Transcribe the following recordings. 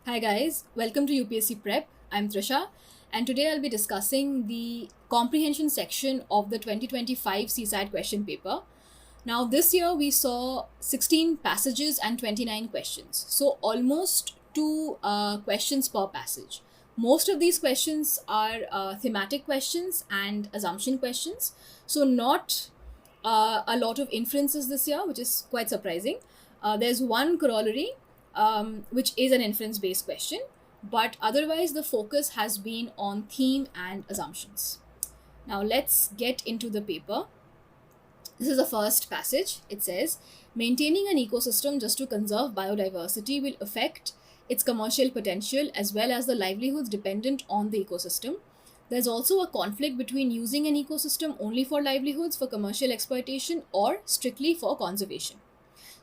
Hi guys, welcome to UPSC Prep. I'm Trisha, and today I'll be discussing the comprehension section of the 2025 CSAT question paper. Now, this year we saw 16 passages and 29 questions, so almost two questions per passage. Most of these questions are thematic questions and assumption questions, so not a lot of inferences this year, which is quite surprising. There's one corollary, which is an inference based question, but otherwise, the focus has been on theme and assumptions. Now, let's get into the paper. This is the first passage. It says, maintaining an ecosystem just to conserve biodiversity will affect its commercial potential as well as the livelihoods dependent on the ecosystem. There's also a conflict between using an ecosystem only for livelihoods, for commercial exploitation, or strictly for conservation.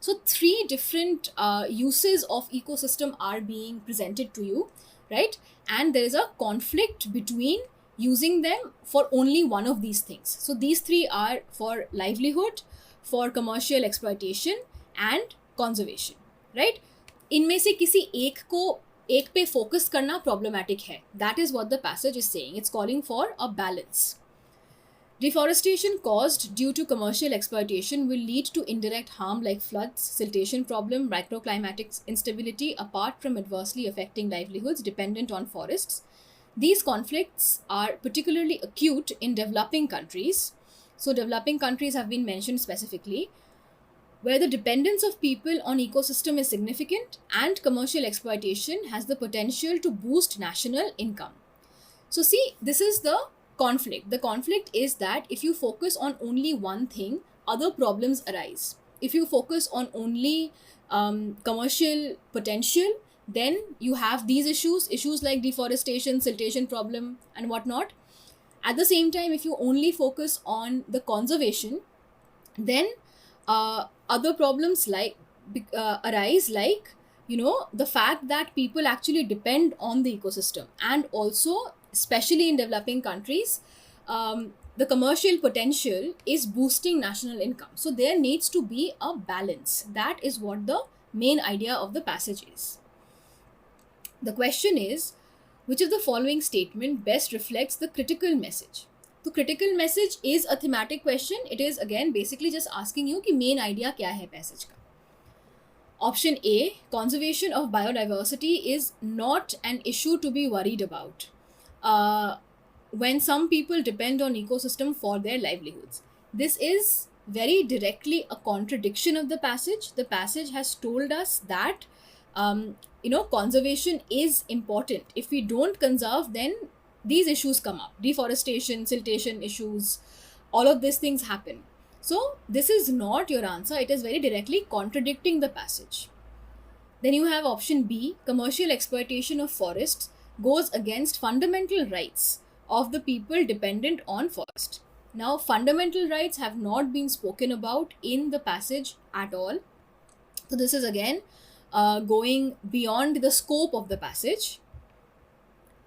So, three different uses of ecosystem are being presented to you, right? And there is a conflict between using them for only one of these things. So, these three are for livelihood, for commercial exploitation, and conservation, right? इनमें से किसी एक पे focus करना problematic है. That is what the passage is saying. It's calling for a balance. Deforestation caused due to commercial exploitation will lead to indirect harm like floods, siltation problem, microclimatic instability, apart from adversely affecting livelihoods dependent on forests. These conflicts are particularly acute in developing countries. So, developing countries have been mentioned specifically, where the dependence of people on ecosystem is significant and commercial exploitation has the potential to boost national income. So see, this is the conflict. The conflict is that if you focus on only one thing, other problems arise. If you focus on only commercial potential, then you have these issues like deforestation, siltation problem, and whatnot. At the same time, if you only focus on the conservation, then other problems arise, like the fact that people actually depend on the ecosystem, and also especially in developing countries, the commercial potential is boosting national income. So there needs to be a balance. That is what the main idea of the passage is. The question is, which of the following statement best reflects the critical message? तो critical message is a thematic question. It is again basically just asking you कि main idea क्या है passage का. Option A, conservation of biodiversity is not an issue to be worried about when some people depend on ecosystem for their livelihoods. This is very directly a contradiction of the passage. The passage has told us that conservation is important. If we don't conserve, then these issues come up. Deforestation, siltation issues, all of these things happen. So this is not your answer. It is very directly contradicting the passage. Then you have option B, commercial exploitation of forests goes against fundamental rights of the people dependent on forest. Now, fundamental rights have not been spoken about in the passage at all. So this is again going beyond the scope of the passage.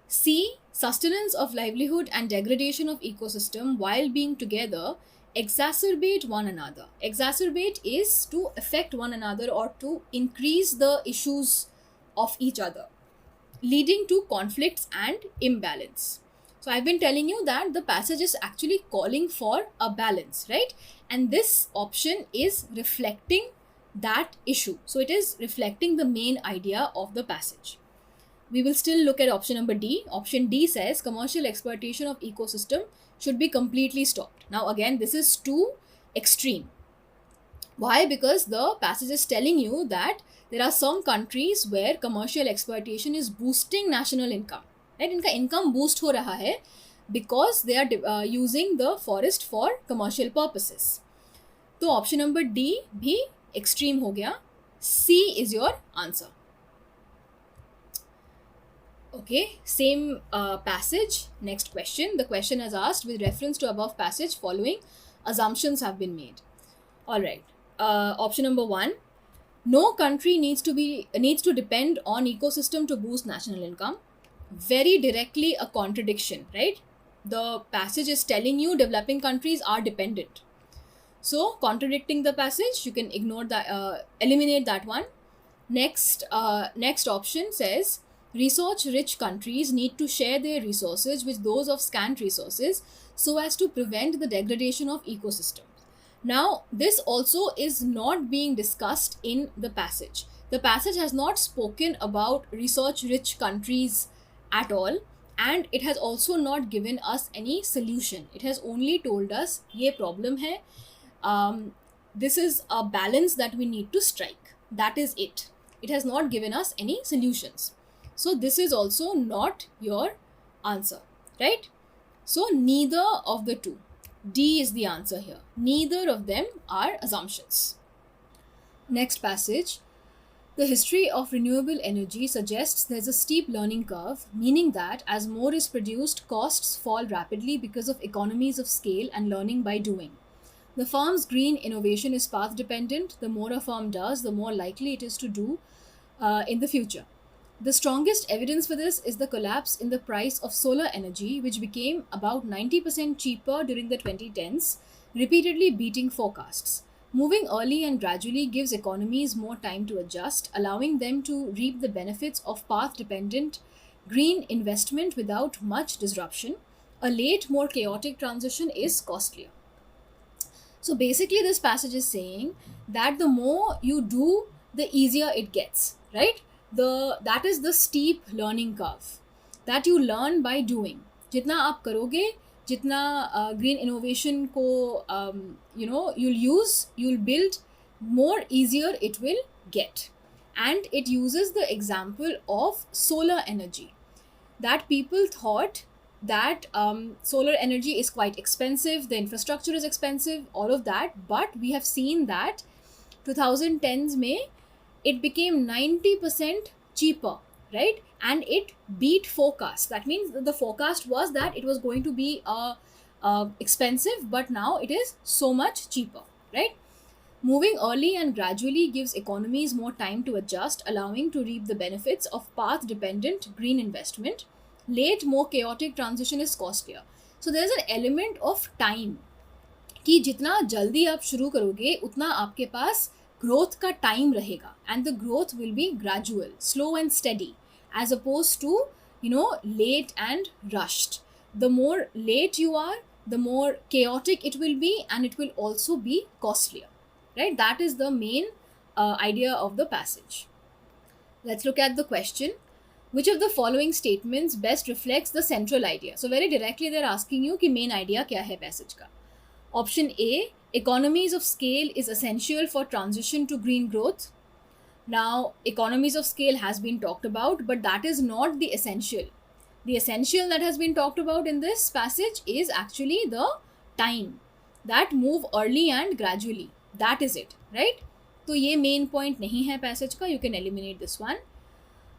C, sustenance of livelihood and degradation of ecosystem while being together exacerbate one another. Exacerbate is to affect one another or to increase the issues of each other, leading to conflicts and imbalance. So I've been telling you that the passage is actually calling for a balance, right? And this option is reflecting that issue. So it is reflecting the main idea of the passage. We will still look at option number D. Option D says commercial exploitation of ecosystem should be completely stopped. Now again, this is too extreme. Why? Because the passage is telling you that there are some countries where commercial exploitation is boosting national income. Right? इनका income boost हो रहा है because they are using the forest for commercial purposes. तो option number D भी extreme हो गया. C is your answer. Okay, same passage. Next question. The question is asked with reference to above passage. Following assumptions have been made. All right. Option number 1. No country needs to depend on ecosystem to boost national income. Very directly a contradiction, right? The passage is telling you developing countries are dependent. So contradicting the passage, you can ignore that, eliminate that one. Next option says Resource-rich countries need to share their resources with those of scant resources so as to prevent the degradation of ecosystems. Now, this also is not being discussed in the passage. The passage has not spoken about resource-rich countries at all, and it has also not given us any solution. It has only told us, ye problem hai, this is a balance that we need to strike. That is it. It has not given us any solutions. So this is also not your answer, right? So neither of the two. D is the answer here. Neither of them are assumptions. Next passage. The history of renewable energy suggests there's a steep learning curve, meaning that as more is produced, costs fall rapidly because of economies of scale and learning by doing. The firm's green innovation is path dependent. The more a firm does, the more likely it is to do in the future. The strongest evidence for this is the collapse in the price of solar energy, which became about 90% cheaper during the 2010s, repeatedly beating forecasts. Moving early and gradually gives economies more time to adjust, allowing them to reap the benefits of path dependent green investment without much disruption. A late, more chaotic transition is costlier. So basically, this passage is saying that the more you do, the easier it gets, right? That is the steep learning curve that you learn by doing. जितना आप करोगे, जितना green innovation को you'll build, more easier it will get. And it uses the example of solar energy, that people thought that solar energy is quite expensive, the infrastructure is expensive, all of that, but we have seen that 2010s mein it became 90% cheaper, right? And it beat forecast. That means the forecast was that it was going to be expensive, but now it is so much cheaper, right? Moving early and gradually gives economies more time to adjust, allowing to reap the benefits of path-dependent green investment. Late, more chaotic transition is costlier. So there's an element of time कि जितना जल्दी आप शुरू करोगे उतना आपके पास growth का time रहेगा, and the growth will be gradual, slow and steady, as opposed to late and rushed. The more late you are, the more chaotic it will be, and it will also be costlier, right? That is the main idea of the passage. Let's look at the question. Which of the following statements best reflects the central idea? So very directly they're asking you कि main idea क्या है passage का. Option A, economies of scale is essential for transition to green growth. Now, economies of scale has been talked about, but that is not the essential. The essential that has been talked about in this passage is actually the time, that move early and gradually. That is it, right? तो ये main point नहीं है passage का, you can eliminate this one.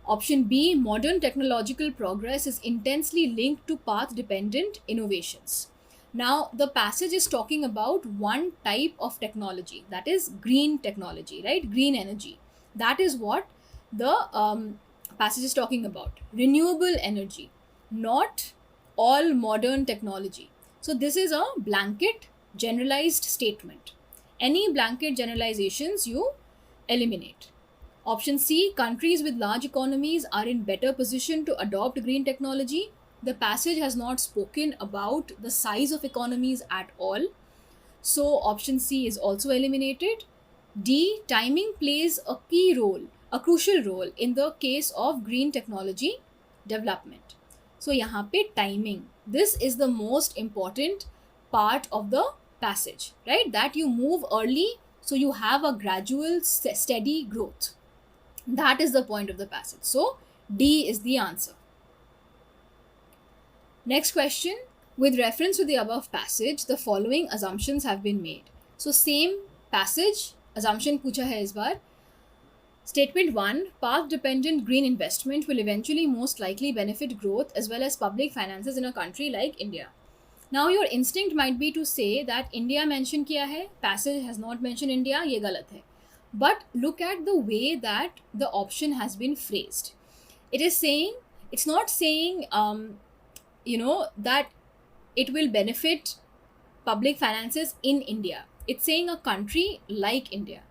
Option B, modern technological progress is intensely linked to path-dependent innovations. Now, the passage is talking about one type of technology, that is green technology, right? Green energy. That is what the passage is talking about. Renewable energy, not all modern technology. So, this is a blanket generalized statement. Any blanket generalizations you eliminate. Option C, countries with large economies are in better position to adopt green technology. The passage has not spoken about the size of economies at all. So option C is also eliminated. D, timing plays a key role, a crucial role in the case of green technology development. So यहाँ पे timing, this is the most important part of the passage, right? That you move early so you have a gradual steady growth. That is the point of the passage. So D is the answer. Next question. With reference to the above passage, the following assumptions have been made. So same passage, assumption पूछा है इस बार. Statement 1, path-dependent green investment will eventually most likely benefit growth as well as public finances in a country like India. Now your instinct might be to say that India mention किया है, passage has not mentioned India, ये गलत है. But look at the way that the option has been phrased. It is saying, it's not saying, that it will benefit public finances in India. It's saying a country like India.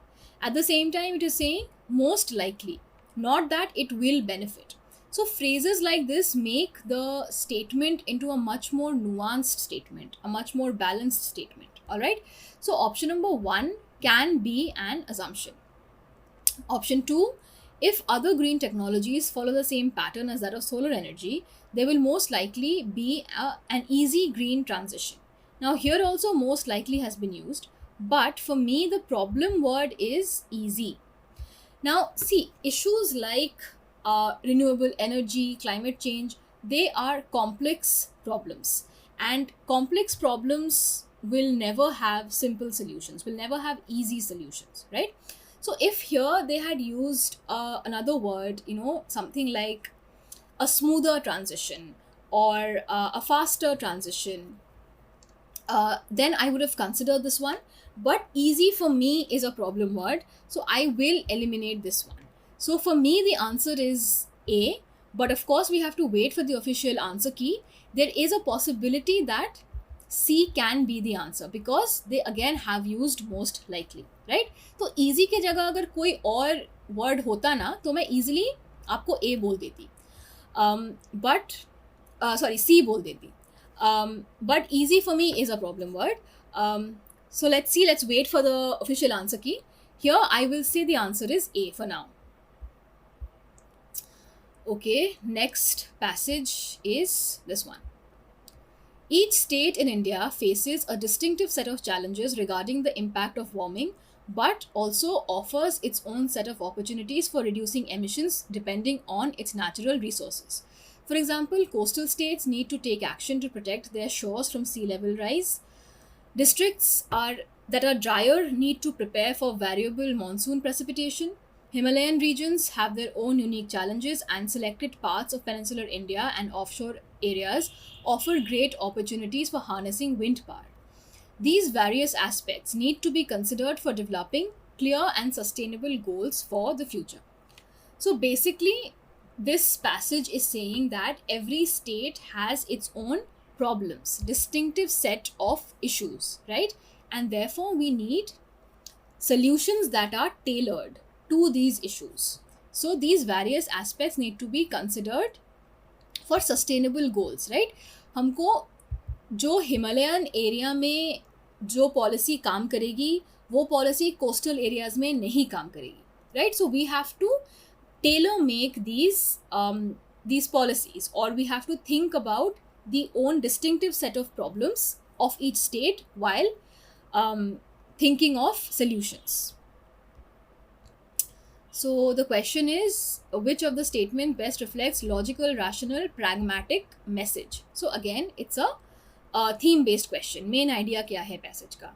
At the same time, it is saying most likely, not that it will benefit. So phrases like this make the statement into a much more nuanced statement, a much more balanced statement. All right. So option number 1 can be an assumption. Option 2, if other green technologies follow the same pattern as that of solar energy, there will most likely be an easy green transition. Now, here also most likely has been used, but for me, the problem word is easy. Now, see, issues like renewable energy, climate change, they are complex problems. And complex problems will never have simple solutions, will never have easy solutions, right? So, if here they had used another word, something like a smoother transition or a faster transition, then I would have considered this one. But easy for me is a problem word, so I will eliminate this one. So for me, the answer is A, but of course, we have to wait for the official answer key. There is a possibility that C can be the answer because they again have used most likely, right? तो easy के जगह अगर कोई और word होता ना तो मैं easily आपको A बोल देती, C बोल देती. But easy for me is a problem word. So let's wait for the official answer key. Here I will say the answer is A for now. Okay, next passage is this one. Each state in India faces a distinctive set of challenges regarding the impact of warming, but also offers its own set of opportunities for reducing emissions depending on its natural resources. For example, coastal states need to take action to protect their shores from sea level rise. Districts that are drier need to prepare for variable monsoon precipitation. Himalayan regions have their own unique challenges, and selected parts of peninsular India and offshore areas offer great opportunities for harnessing wind power. These various aspects need to be considered for developing clear and sustainable goals for the future. So basically, this passage is saying that every state has its own problems, distinctive set of issues, right? And therefore, we need solutions that are tailored to these issues. So these various aspects need to be considered for sustainable goals, right? हमको जो Himalayan area में जो policy काम करेगी वो policy coastal areas में नहीं काम करेगी, right? So we have to tailor make these policies, or we have to think about the own distinctive set of problems of each state while thinking of solutions. So the question is, which of the statement best reflects logical, rational, pragmatic message? So again, it's a theme based question. Main idea kya hai passage ka?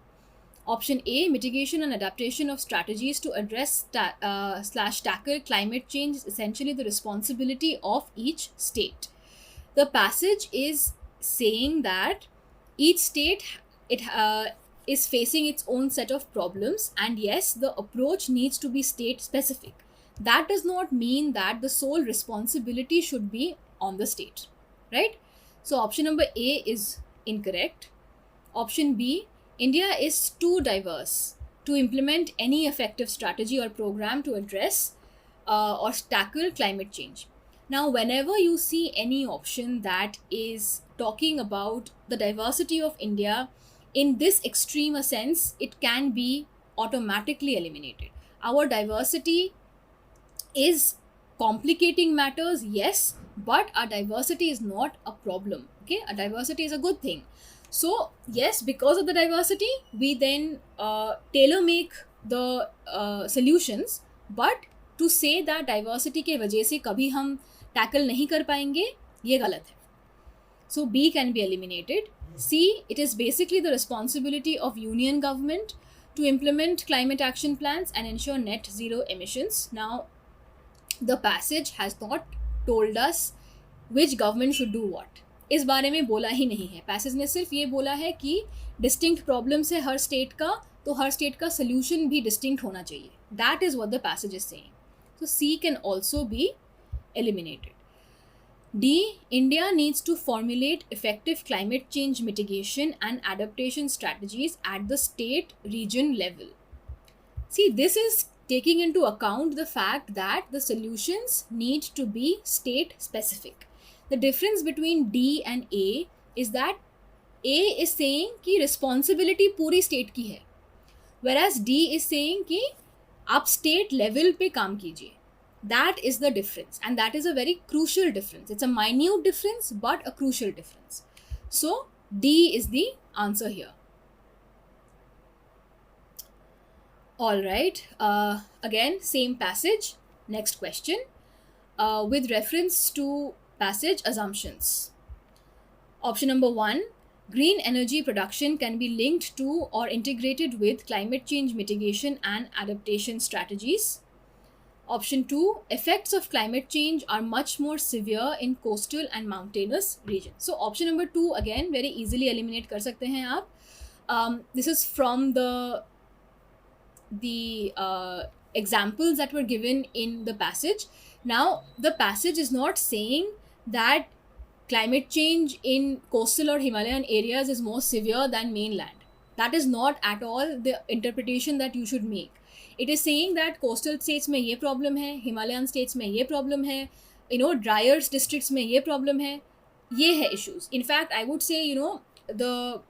Option A, mitigation and adaptation of strategies to address / tackle climate change is essentially the responsibility of each state. The passage is saying that each state is facing its own set of problems, and yes, the approach needs to be state specific. That does not mean that the sole responsibility should be on the state, right? So option number A is incorrect. Option B, India is too diverse to implement any effective strategy or program to address or tackle climate change. Now, whenever you see any option that is talking about the diversity of India in this extreme a sense, it can be automatically eliminated. Our diversity is complicating matters, yes, but our diversity is not a problem. Okay, a diversity is a good thing. So yes, because of the diversity, we then tailor make the solutions. But to say that diversity के वजह से कभी हम tackle नहीं कर पाएंगे, ये गलत है. So B can be eliminated. C, it is basically the responsibility of union government to implement climate action plans and ensure net zero emissions. Now, the passage has not told us which government should do what. इस बारे में बोला ही नहीं है. Passage ने सिर्फ ये बोला है कि डिस्टिंक्ट प्रॉब्लम्स है हर स्टेट का, तो हर स्टेट का सोल्यूशन भी डिस्टिंक्ट होना चाहिए. That is what the passage is saying. So C can also be eliminated. D, India needs to formulate effective climate change mitigation and adaptation strategies at the state region level. See, this is taking into account the fact that the solutions need to be state specific. The difference between D and A is that A is saying कि responsibility पूरी state की है, whereas D is saying कि आप state level पे काम कीजिए. That is the difference, and that is a very crucial difference. It's a minute difference, but a crucial difference. So D is the answer here. All right. Again, same passage. Next question. With reference to passage assumptions. Option number 1. Green energy production can be linked to or integrated with climate change mitigation and adaptation strategies. Option 2. Effects of climate change are much more severe in coastal and mountainous regions. So option number 2 again very easily eliminate कर सकते हैं आप. This is from the examples that were given in the passage. Now, the passage is not saying that climate change in coastal or Himalayan areas is more severe than mainland. That is not at all the interpretation that you should make. It is saying that coastal states में ये problem है, Himalayan states में ये problem है, drier districts में ये problem है, ये है issues. In fact, I would say, the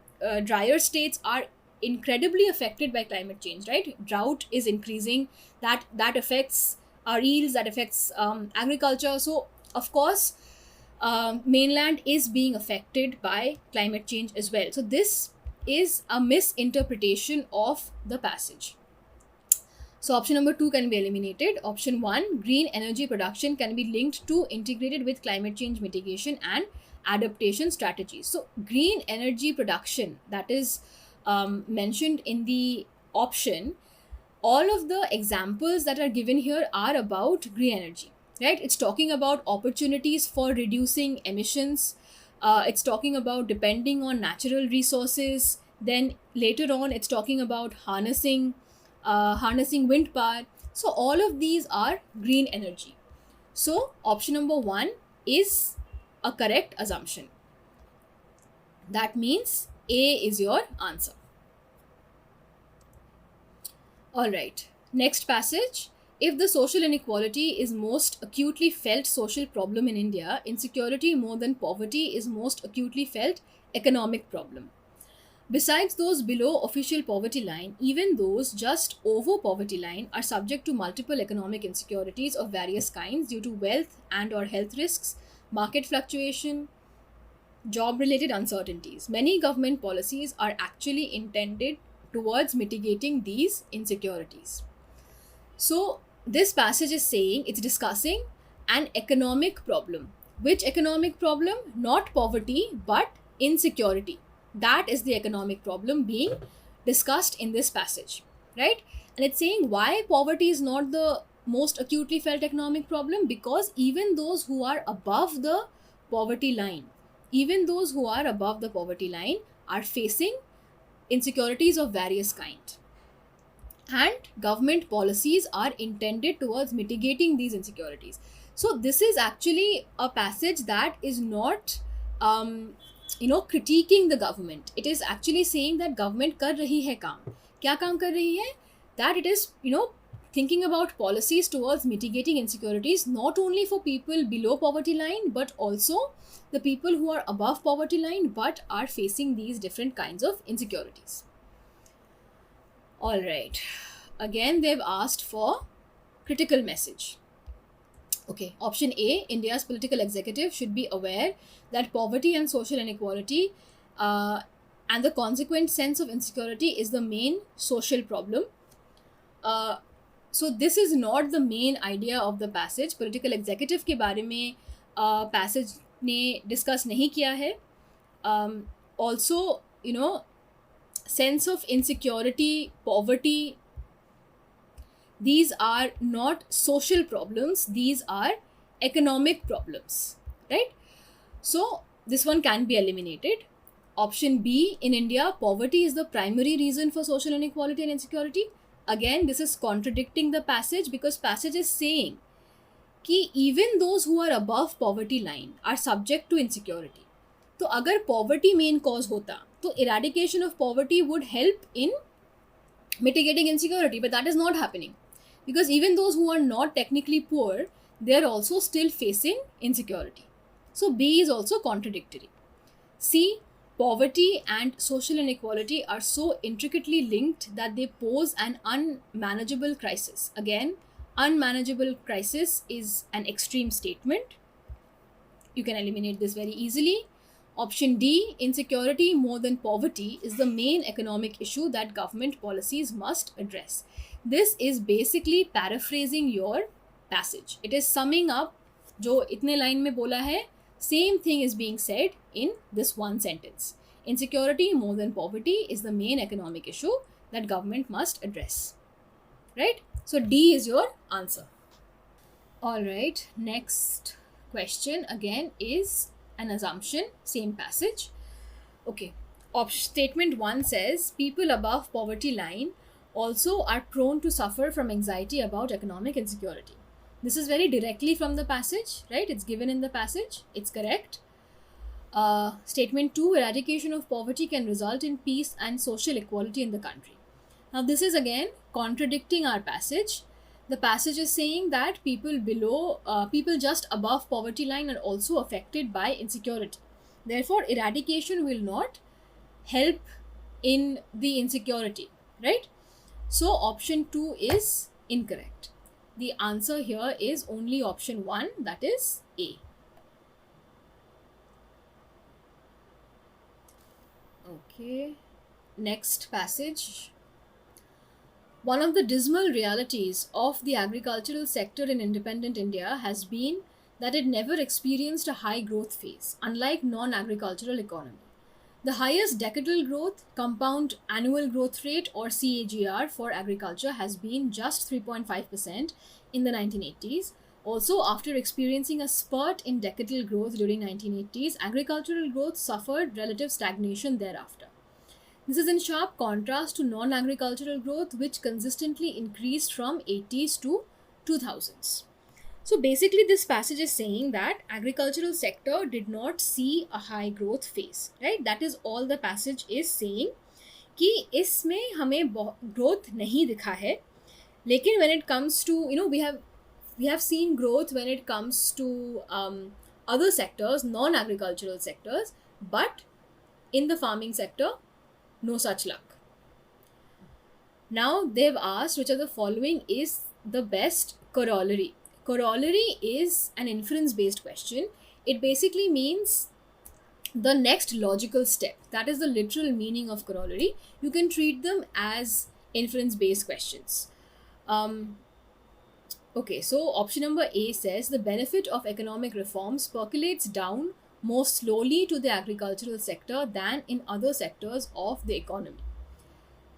drier states are incredibly affected by climate change, right? Drought is increasing, that affects our yields, that affects agriculture. So of course mainland is being affected by climate change as well. So this is a misinterpretation of the passage. So option number 2 can be eliminated. Option 1, green energy production can be linked to integrated with climate change mitigation and adaptation strategies. So green energy production, that is mentioned in the option, all of the examples that are given here are about green energy, right? It's talking about opportunities for reducing emissions. It's talking about depending on natural resources. Then later on, it's talking about harnessing wind power. So all of these are green energy. So option number 1 is a correct assumption. That means A is your answer. All right, next passage. If the social inequality is most acutely felt social problem in India, insecurity more than poverty is most acutely felt economic problem. Besides those below official poverty line, even those just over poverty line are subject to multiple economic insecurities of various kinds due to wealth and or health risks, market fluctuation, job-related uncertainties. Many government policies are actually intended towards mitigating these insecurities. So this passage is saying, it's discussing an economic problem. Which economic problem? Not poverty, but insecurity. That is the economic problem being discussed in this passage, right? And it's saying why poverty is not the most acutely felt economic problem, because even those who are above the poverty line, are facing insecurities of various kind. And government policies are intended towards mitigating these insecurities. So this is actually a passage that is not critiquing the government. It is actually saying that government कर रही है काम. क्या काम कर रही है? That it is thinking about policies towards mitigating insecurities, not only for people below poverty line, but also the people who are above poverty line but are facing these different kinds of insecurities. All right. Again, they've asked for critical message. Okay, option A, India's political executive should be aware that poverty and social inequality and the consequent sense of insecurity is the main social problem. So this is not the main idea of the passage. Political executive के बारे में passage ने discuss नहीं किया है. Also, sense of insecurity, poverty, these are not social problems, these are economic problems, right? So this one can be eliminated. Option B, in India, poverty is the primary reason for social inequality and insecurity. Again, this is contradicting the passage, because passage is saying कि even those who are above poverty line are subject to insecurity. तो अगर poverty main cause होता, तो eradication of poverty would help in mitigating insecurity, but that is not happening. Because even those who are not technically poor, they are also still facing insecurity. So B is also contradictory. C, poverty and social inequality are so intricately linked that they pose an unmanageable crisis. Again, unmanageable crisis is an extreme statement. You can eliminate this very easily. Option D, insecurity more than poverty is the main economic issue that government policies must address. This is basically paraphrasing your passage. It is summing up जो इतने line में बोला है, same thing is being said in this one sentence. Insecurity more than poverty is the main economic issue that government must address. Right? So D is your answer. All right, next question again is an assumption, same passage. Okay, statement 1 says people above poverty line also are prone to suffer from anxiety about economic insecurity. This is very directly from the passage, right? It's given in the passage. It's correct. Statement 2, eradication of poverty can result in peace and social equality in the country. Now, this is again contradicting our passage. The passage is saying that people just above poverty line are also affected by insecurity. Therefore, eradication will not help in the insecurity, right? So, option 2 is incorrect. The answer here is only option 1, that is A. Okay, next passage. One of the dismal realities of the agricultural sector in independent India has been that it never experienced a high growth phase, unlike non-agricultural economy. The highest decadal growth, compound annual growth rate or CAGR for agriculture has been just 3.5% in the 1980s. Also, after experiencing a spurt in decadal growth during 1980s, agricultural growth suffered relative stagnation thereafter. This is in sharp contrast to non-agricultural growth, which consistently increased from 80s to 2000s. So basically this passage is saying that agricultural sector did not see a high growth phase, right? That is all the passage is saying कि इसमें हमें growth नहीं दिखा है. लेकिन when it comes to, we have seen growth when it comes to other sectors, non-agricultural sectors, but in the farming sector, no such luck. Now they've asked which of the following is the best corollary. Corollary is an inference-based question. It basically means the next logical step. That is the literal meaning of corollary. You can treat them as inference-based questions. Okay, so option number A says the benefit of economic reforms percolates down more slowly to the agricultural sector than in other sectors of the economy.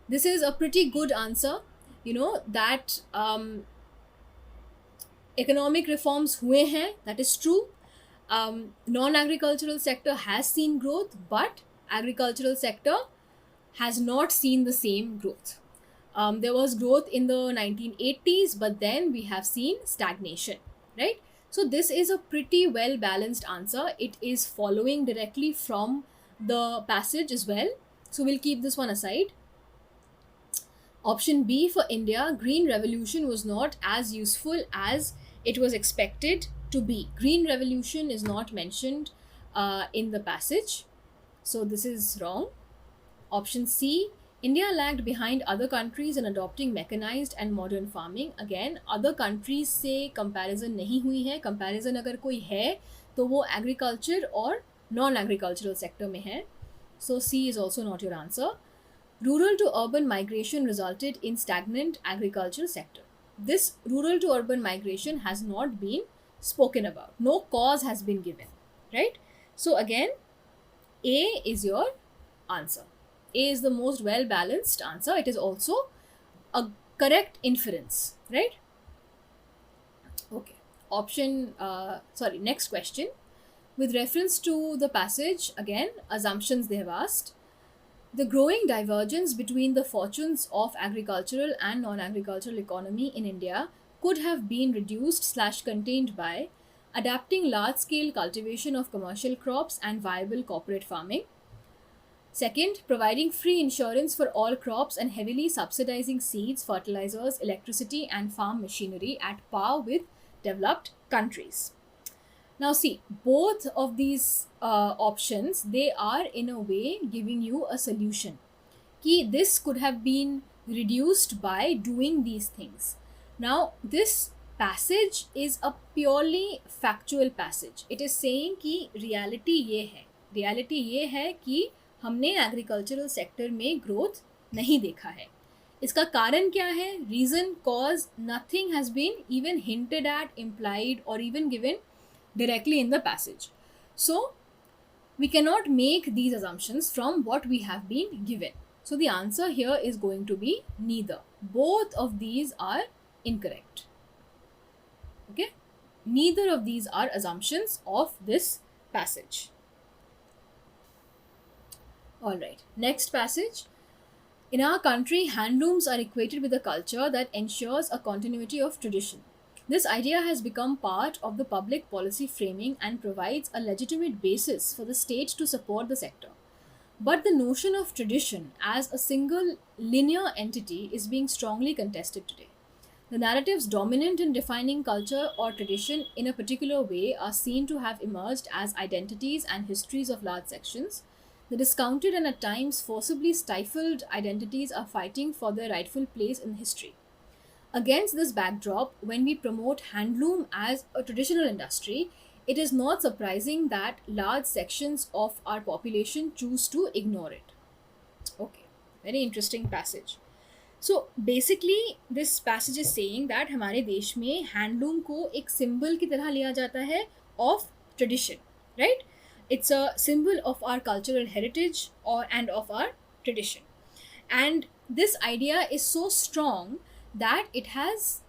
This is a pretty good answer, that economic reforms हुए हैं, that is true. Non-agricultural sector has seen growth, but agricultural sector has not seen the same growth. There was growth in the 1980s, but then we have seen stagnation, right? So this is a pretty well balanced answer. It is following directly from the passage as well. So we'll keep this one aside. Option B for India, Green Revolution was not as useful as it was expected to be. Green Revolution is not mentioned in the passage. So this is wrong. Option C, India lagged behind other countries in adopting mechanized and modern farming. Again, other countries से comparison नहीं हुई है. Comparison अगर कोई है तो वो agriculture और non-agricultural sector में है. So C is also not your answer. Rural to urban migration resulted in stagnant agricultural sector. This rural to urban migration has not been spoken about. No cause has been given, right? So again, A is your answer. A is the most well balanced answer. It is also a correct inference, right? Okay. Next question. With reference to the passage, again, assumptions they have asked. The growing divergence between the fortunes of agricultural and non-agricultural economy in India could have been reduced/contained by adapting large-scale cultivation of commercial crops and viable corporate farming, Second, providing free insurance for all crops and heavily subsidizing seeds, fertilizers, electricity, and farm machinery at par with developed countries. Now, see, both of these options, they are in a way giving you a solution. Ki this could have been reduced by doing these things. Now, this passage is a purely factual passage. It is saying कि reality ये है कि हमने agricultural sector में growth नहीं देखा है. इसका कारण क्या है? Reason, cause, nothing has been even hinted at, implied or even given directly in the passage. So we cannot make these assumptions from what we have been given. So the answer here is going to be neither. Both of these are incorrect. Okay? Neither of these are assumptions of this passage. Alright, next passage. In our country, handlooms are equated with a culture that ensures a continuity of tradition. This idea has become part of the public policy framing and provides a legitimate basis for the state to support the sector. But the notion of tradition as a single linear entity is being strongly contested today. The narratives dominant in defining culture or tradition in a particular way are seen to have emerged as identities and histories of large sections. The discounted and at times forcibly stifled identities are fighting for their rightful place in history. Against this backdrop, when we promote handloom as a traditional industry, it is not surprising that large sections of our population choose to ignore it. Okay, very interesting passage. So basically, this passage is saying that हमारे देश में handloom को एक symbol की तरह लिया जाता है of tradition, right? It's a symbol of our cultural heritage and of our tradition. And this idea is so strong that it has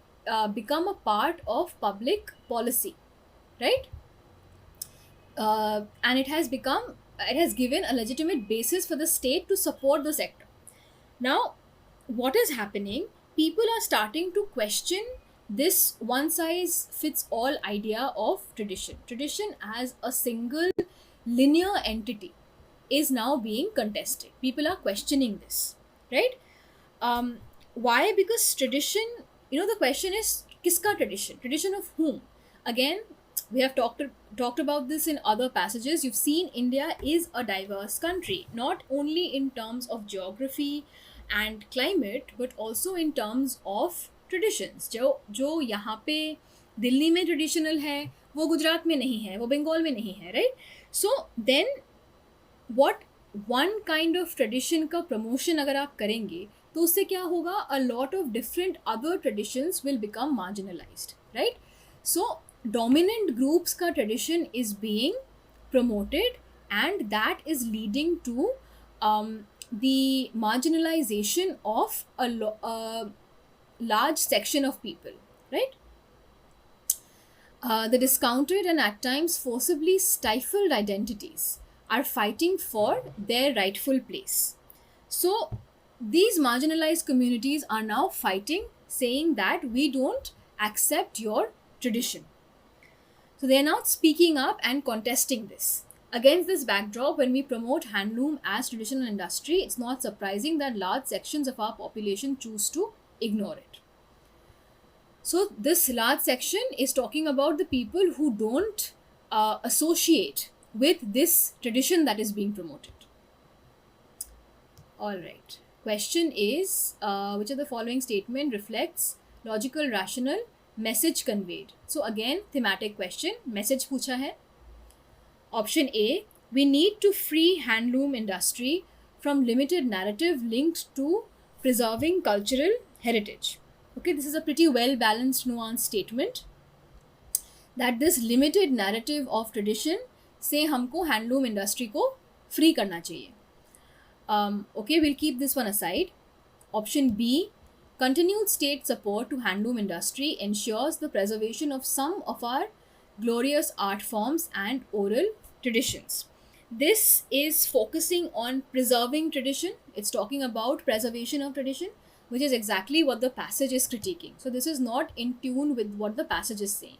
become a part of public policy, right? And it has given a legitimate basis for the state to support the sector. Now, what is happening? People are starting to question this one size fits all idea of tradition. Tradition as a single linear entity is now being contested. People are questioning this, right? Why? Because tradition, the question is, kiska tradition? Tradition of whom? Again, we have talked about this in other passages. You've seen India is a diverse country, not only in terms of geography and climate, but also in terms of traditions. जो यहाँ पे दिल्ली में traditional है, वो गुजरात में नहीं है, वो बंगाल में नहीं है, right? So then, what one kind of tradition का promotion अगर आप करेंगे, तो उससे क्या होगा? A lot of different other traditions will become marginalized, right? So dominant groups का tradition is being promoted, and that is leading to the marginalization of a large section of people, right? The discounted and at times forcibly stifled identities are fighting for their rightful place. So these marginalized communities are now fighting, saying that we don't accept your tradition. So they are now speaking up and contesting this. Against this backdrop, when we promote handloom as traditional industry, it's not surprising that large sections of our population choose to ignore it. So this large section is talking about the people who don't associate with this tradition that is being promoted. All right. Question is, which of the following statement reflects logical, rational message conveyed? So again, thematic question, message पूछा है. Option A, we need to free handloom industry from limited narrative linked to preserving cultural heritage. Okay, this is a pretty well balanced, nuanced statement that this limited narrative of tradition से हमको handloom industry को free करना चाहिए. Okay, we'll keep this one aside. Option B, continued state support to handloom industry ensures the preservation of some of our glorious art forms and oral traditions. This is focusing on preserving tradition. It's talking about preservation of tradition, which is exactly what the passage is critiquing. So this is not in tune with what the passage is saying.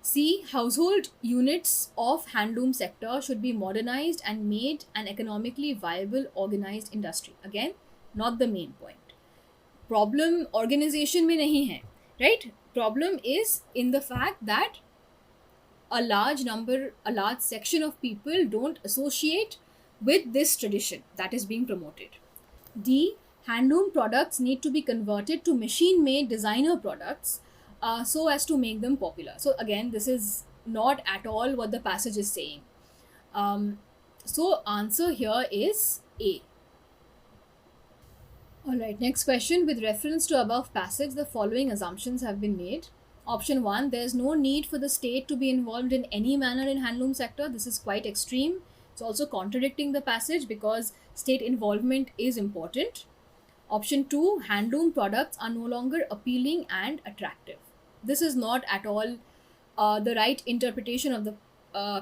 C. Household units of handloom sector should be modernized and made an economically viable organized industry. Again, not the main point. Problem organization में नहीं है, right? Problem is in the fact that a large section of people don't associate with this tradition that is being promoted. D. Handloom products need to be converted to machine-made designer products so as to make them popular. So again, this is not at all what the passage is saying. So answer here is A. Alright, next question. With reference to above passage, the following assumptions have been made. Option 1, there is no need for the state to be involved in any manner in handloom sector. This is quite extreme. It's also contradicting the passage because state involvement is important. Option 2, handloom products are no longer appealing and attractive. This is not at all the right interpretation of the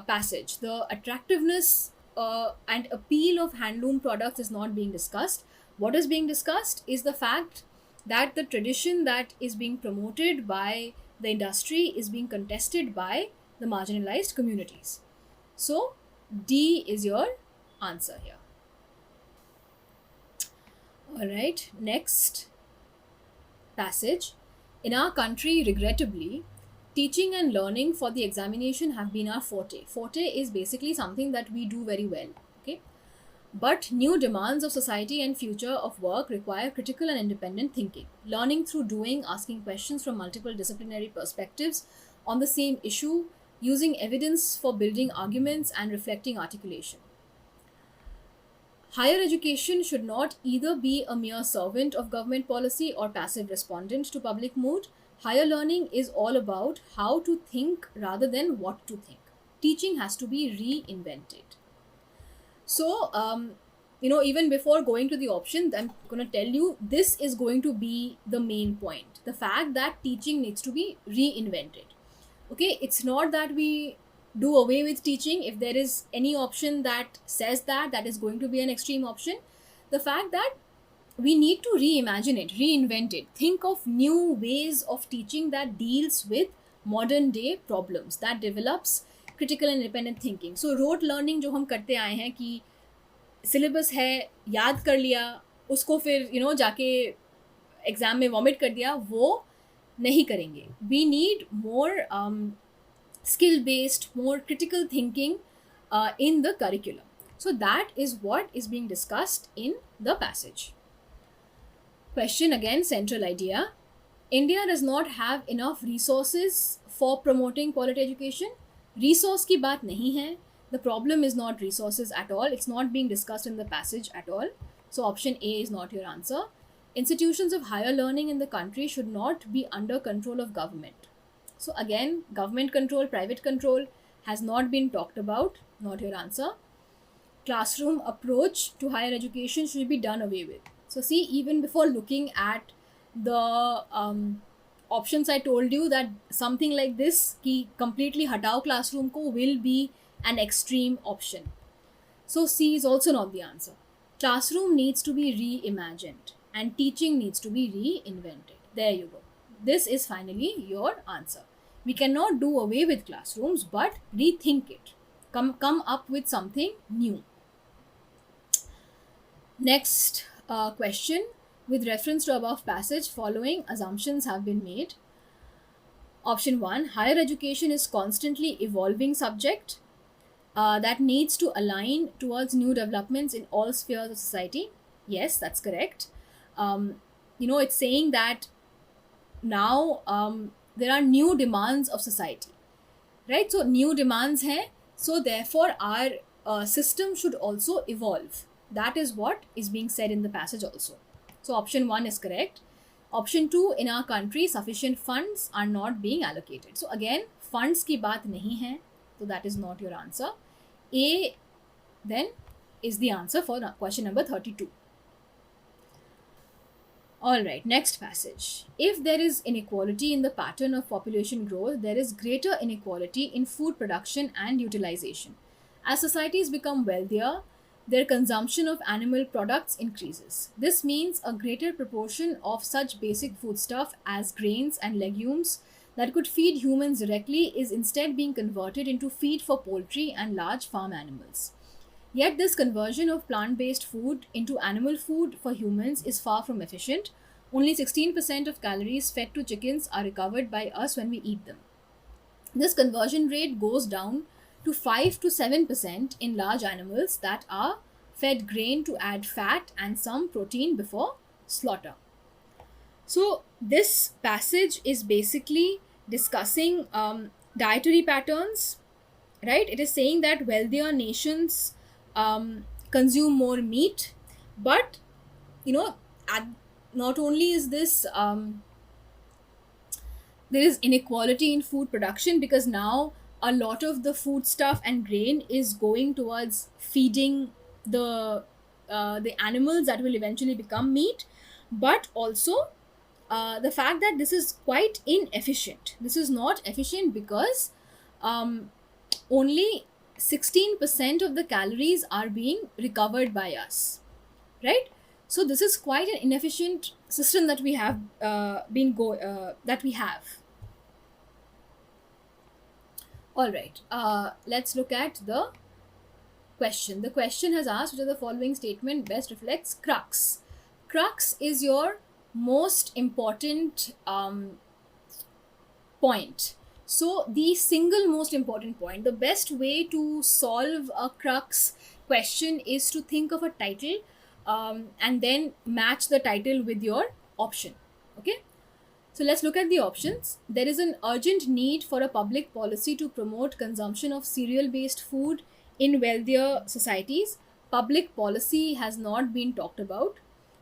passage. The attractiveness and appeal of handloom products is not being discussed. What is being discussed is the fact that the tradition that is being promoted by the industry is being contested by the marginalized communities. So, D is your answer here. Alright, next passage. In our country, regrettably, teaching and learning for the examination have been our forte. Forte is basically something that we do very well. Okay, but new demands of society and future of work require critical and independent thinking, learning through doing, asking questions from multiple disciplinary perspectives on the same issue, using evidence for building arguments and reflecting articulation. Higher education should not either be a mere servant of government policy or passive respondent to public mood. Higher learning is all about how to think rather than what to think. Teaching has to be reinvented. So, even before going to the options, I'm going to tell you this is going to be the main point. The fact that teaching needs to be reinvented. Okay, it's not that we do away with teaching. If there is any option that says that is going to be an extreme option. The fact that we need to reimagine it, reinvent it, think of new ways of teaching that deals with modern day problems, that develops critical and independent thinking. So rote learning जो हम करते आए हैं कि syllabus है, याद कर लिया, उसको फिर जाके एग्जाम में वॉमिट कर दिया, वो नहीं करेंगे. We need more skill based, more critical thinking in the curriculum. So that is what is being discussed in the passage. Question again, central idea. India does not have enough resources for promoting quality education. Resource की बात नहीं है. The problem is not resources at all. It's not being discussed in the passage at all. So option A is not your answer. Institutions of higher learning in the country should not be under control of government. So again, government control, private control has not been talked about. Not your answer. Classroom approach to higher education should be done away with. So see, even before looking at the options I told you, that something like this कि completely हटाओ classroom को will be an extreme option. So C is also not the answer. Classroom needs to be reimagined and teaching needs to be reinvented. There you go. This is finally your answer. We cannot do away with classrooms, but rethink it. Come up with something new. Next question. With reference to above passage, following assumptions have been made. Option 1, higher education is constantly evolving subject that needs to align towards new developments in all spheres of society. Yes, that's correct. It's saying that now there are new demands of society, right? So new demands hai, so therefore our system should also evolve. That is what is being said in the passage also. So option 1 is correct. Option 2, in our country sufficient funds are not being allocated. So again, funds की बात नहीं है, so that is not your answer. A then is the answer for question number 32. Alright, next passage. If there is inequality in the pattern of population growth, there is greater inequality in food production and utilization. As societies become wealthier, their consumption of animal products increases. This means a greater proportion of such basic foodstuff as grains and legumes that could feed humans directly is instead being converted into feed for poultry and large farm animals. Yet, this conversion of plant based food into animal food for humans is far from efficient. Only 16% of calories fed to chickens are recovered by us when we eat them. This conversion rate goes down to 5 to 7% in large animals that are fed grain to add fat and some protein before slaughter. So, this passage is basically discussing dietary patterns, right? It is saying that wealthier nations consume more meat, but you know, at, not only is this there is inequality in food production because now a lot of the food stuff and grain is going towards feeding the animals that will eventually become meat, but also the fact that this is quite inefficient. This is not efficient because um, only 16% of the calories are being recovered by us, right? So this is quite an inefficient system that we have that we have. All right, let's look at the question. The question has asked which of the following statement best reflects crux. Crux is your most important point. So the single most important point, the best way to solve a crux question is to think of a title and then match the title with your option. Okay. So let's look at the options. There is an urgent need for a public policy to promote consumption of cereal based food in wealthier societies. Public policy has not been talked about.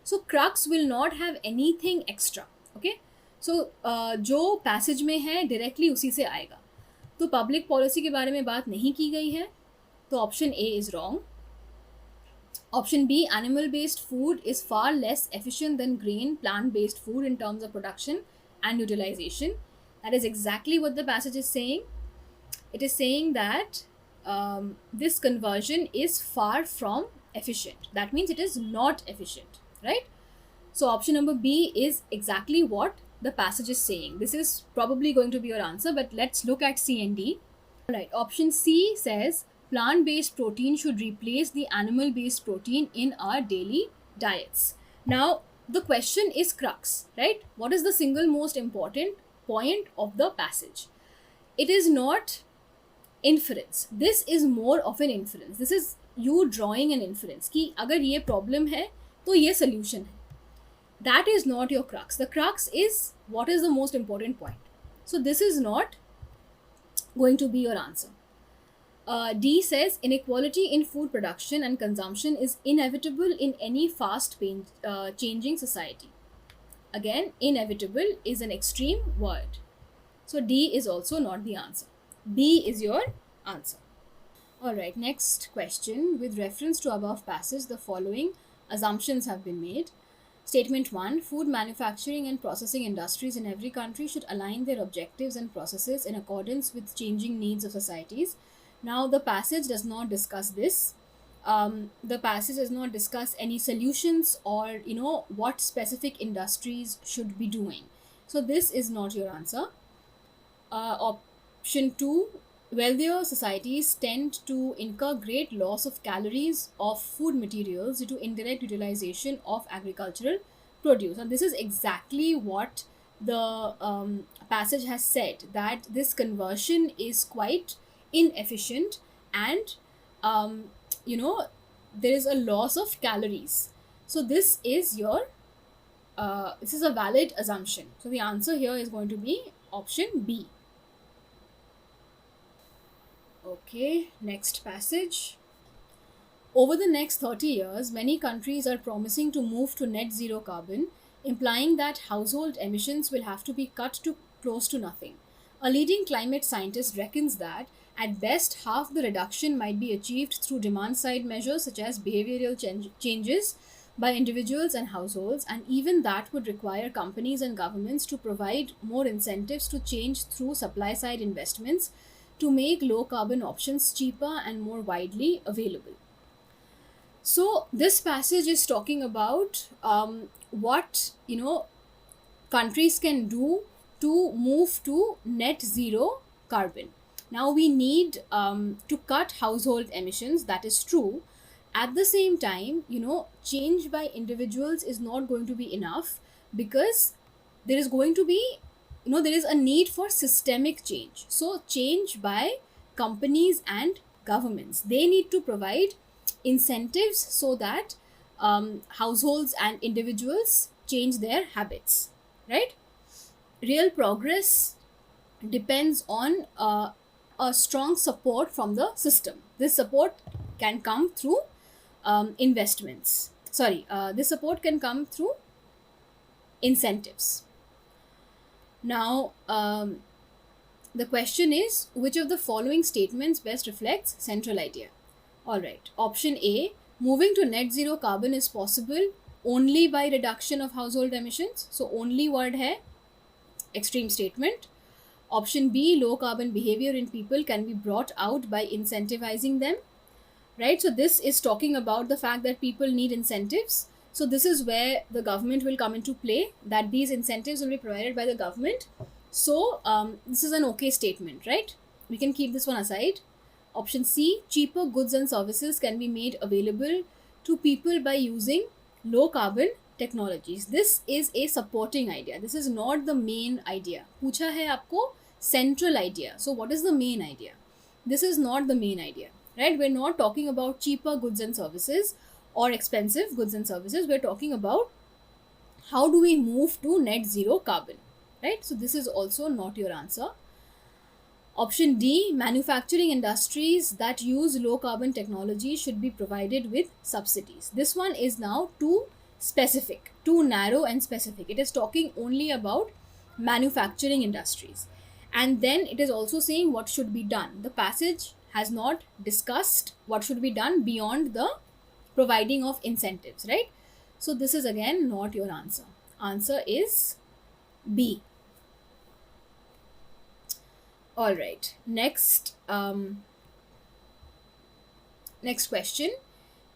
So crux will not have anything extra. Okay. So जो passage में है directly उसी से आएगा. तो public policy के बारे में बात नहीं की गई है, तो option A is wrong. Option B, animal based food is far less efficient than grain plant based food in terms of production and utilization. That is exactly what the passage is saying. It is saying that this conversion is far from efficient. That means it is not efficient, right? So option number B is exactly what the passage is saying. This is probably going to be your answer, but let's look at C and D. All right, option C says plant-based protein should replace the animal-based protein in our daily diets. Now, the question is crux, right? What is the single most important point of the passage? It is not inference. This is more of an inference. This is you drawing an inference कि अगर ये problem है तो ये solution है. That is not your crux. The crux is what is the most important point. So this is not going to be your answer. D says inequality in food production and consumption is inevitable in any fast changing society. Again, inevitable is an extreme word. So D is also not the answer. B is your answer. Alright, next question. With reference to above passage, the following assumptions have been made. Statement 1. Food manufacturing and processing industries in every country should align their objectives and processes in accordance with changing needs of societies. Now, the passage does not discuss this. The passage does not discuss any solutions or, what specific industries should be doing. So, this is not your answer. Option 2. Wealthier societies tend to incur great loss of calories of food materials due to indirect utilization of agricultural produce. And this is exactly what the passage has said, that this conversion is quite inefficient and there is a loss of calories. So this is your this is a valid assumption. So the answer here is going to be option B. Okay, next passage. Over the next 30 years, many countries are promising to move to net zero carbon, implying that household emissions will have to be cut to close to nothing. A leading climate scientist reckons that at best, half the reduction might be achieved through demand-side measures such as behavioral changes by individuals and households, and even that would require companies and governments to provide more incentives to change through supply-side investments to make low-carbon options cheaper and more widely available. So this passage is talking about what countries can do to move to net zero carbon. Now we need to cut household emissions, that is true. At the same time, change by individuals is not going to be enough, because there is going to be, there is a need for systemic change. So change by companies and governments, they need to provide incentives so that households and individuals change their habits, right? Real progress depends on a strong support from the system. This support can come through investments. This support can come through incentives. Now, the question is, which of the following statements best reflects central idea? All right. Option A, moving to net zero carbon is possible only by reduction of household emissions. So only word hai, extreme statement. Option B, low carbon behavior in people can be brought out by incentivizing them. Right? So this is talking about the fact that people need incentives. So this is where the government will come into play, that these incentives will be provided by the government. So this is an okay statement, right? We can keep this one aside. Option C, cheaper goods and services can be made available to people by using low carbon technologies. This is a supporting idea. This is not the main idea. Pucha hai aapko central idea. So what is the main idea? This is not the main idea, right? We're not talking about cheaper goods and services or expensive goods and services. We're talking about how do we move to net zero carbon, right? So this is also not your answer. Option D, manufacturing industries that use low carbon technology should be provided with subsidies. This one is now too specific, too narrow and specific. It is talking only about manufacturing industries. And then it is also saying what should be done. The passage has not discussed what should be done beyond the providing of incentives, right? So this is again not your answer. Answer is B. All right. Next question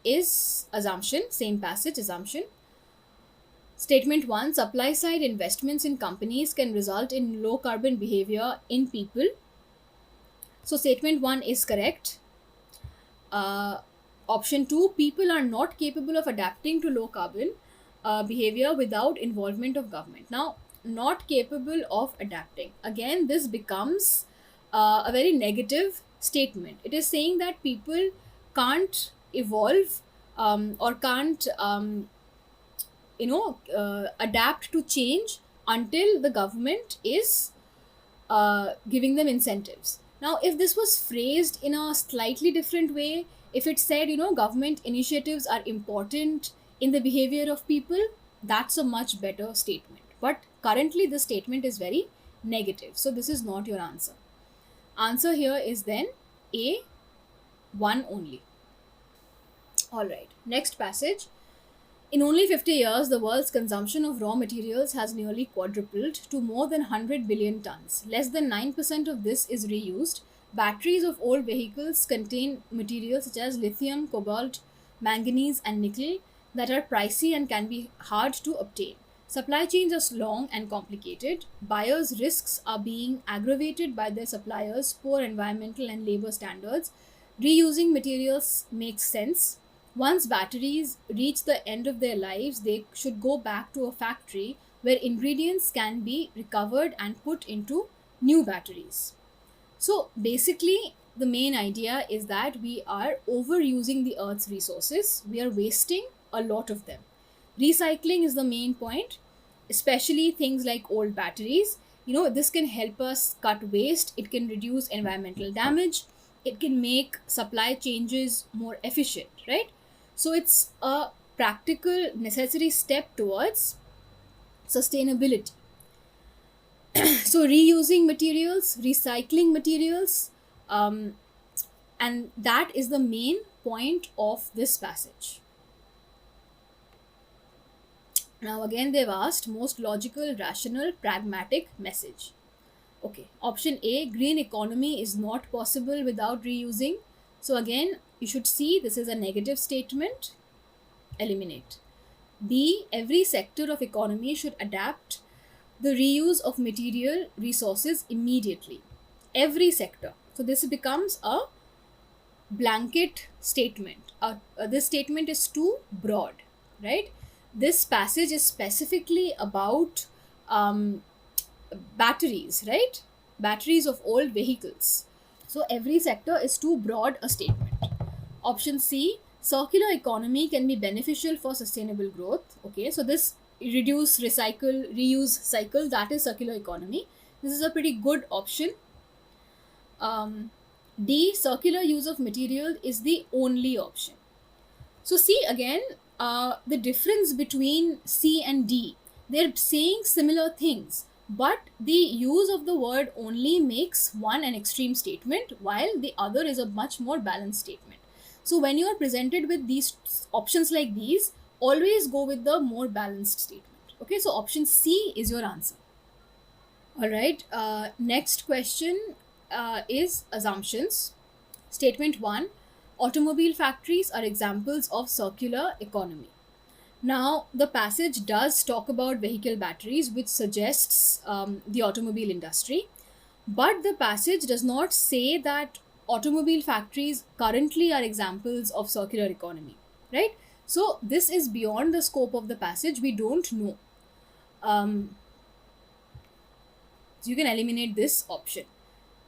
is assumption. Same passage, assumption. Statement 1, supply side investments in companies can result in low carbon behavior in people. So statement 1 is correct. Option 2, people are not capable of adapting to low carbon behavior without involvement of government. Now, not capable of adapting. Again, this becomes a very negative statement. It is saying that people can't evolve or can't adapt to change until the government is giving them incentives. Now, if this was phrased in a slightly different way, if it said, government initiatives are important in the behavior of people, that's a much better statement. But currently, this statement is very negative. So this is not your answer. Answer here is then A, 1 only. All right. Next passage. In only 50 years, the world's consumption of raw materials has nearly quadrupled to more than 100 billion tons. Less than 9% of this is reused. Batteries of old vehicles contain materials such as lithium, cobalt, manganese, and nickel that are pricey and can be hard to obtain. Supply chains are long and complicated. Buyers' risks are being aggravated by their suppliers' poor environmental and labor standards. Reusing materials makes sense. Once batteries reach the end of their lives, they should go back to a factory where ingredients can be recovered and put into new batteries. So basically, the main idea is that we are overusing the Earth's resources. We are wasting a lot of them. Recycling is the main point, especially things like old batteries. This can help us cut waste. It can reduce environmental damage. It can make supply changes more efficient, right? So it's a practical, necessary step towards sustainability. So reusing materials, recycling materials, and that is the main point of this passage. Now again, they've asked most logical, rational, pragmatic message. Okay, option A, green economy is not possible without reusing. So again, you should see this is a negative statement. Eliminate. B, every sector of economy should adapt the reuse of material resources immediately. Every sector. So this becomes a blanket statement. This statement is too broad, right? This passage is specifically about batteries, right? Batteries of old vehicles. So every sector is too broad a statement. Option C, circular economy can be beneficial for sustainable growth. Okay, so this reduce, recycle, reuse cycle, that is circular economy. This is a pretty good option. D, circular use of material is the only option. So see again, the difference between C and D. They're saying similar things, but the use of the word only makes one an extreme statement, while the other is a much more balanced statement. So when you are presented with these options like these, always go with the more balanced statement. Okay, so option C is your answer. All right. Next question is assumptions. Statement 1, automobile factories are examples of circular economy. Now, the passage does talk about vehicle batteries, which suggests the automobile industry, but the passage does not say that automobile factories currently are examples of circular economy, right? So, this is beyond the scope of the passage. We don't know. So, you can eliminate this option.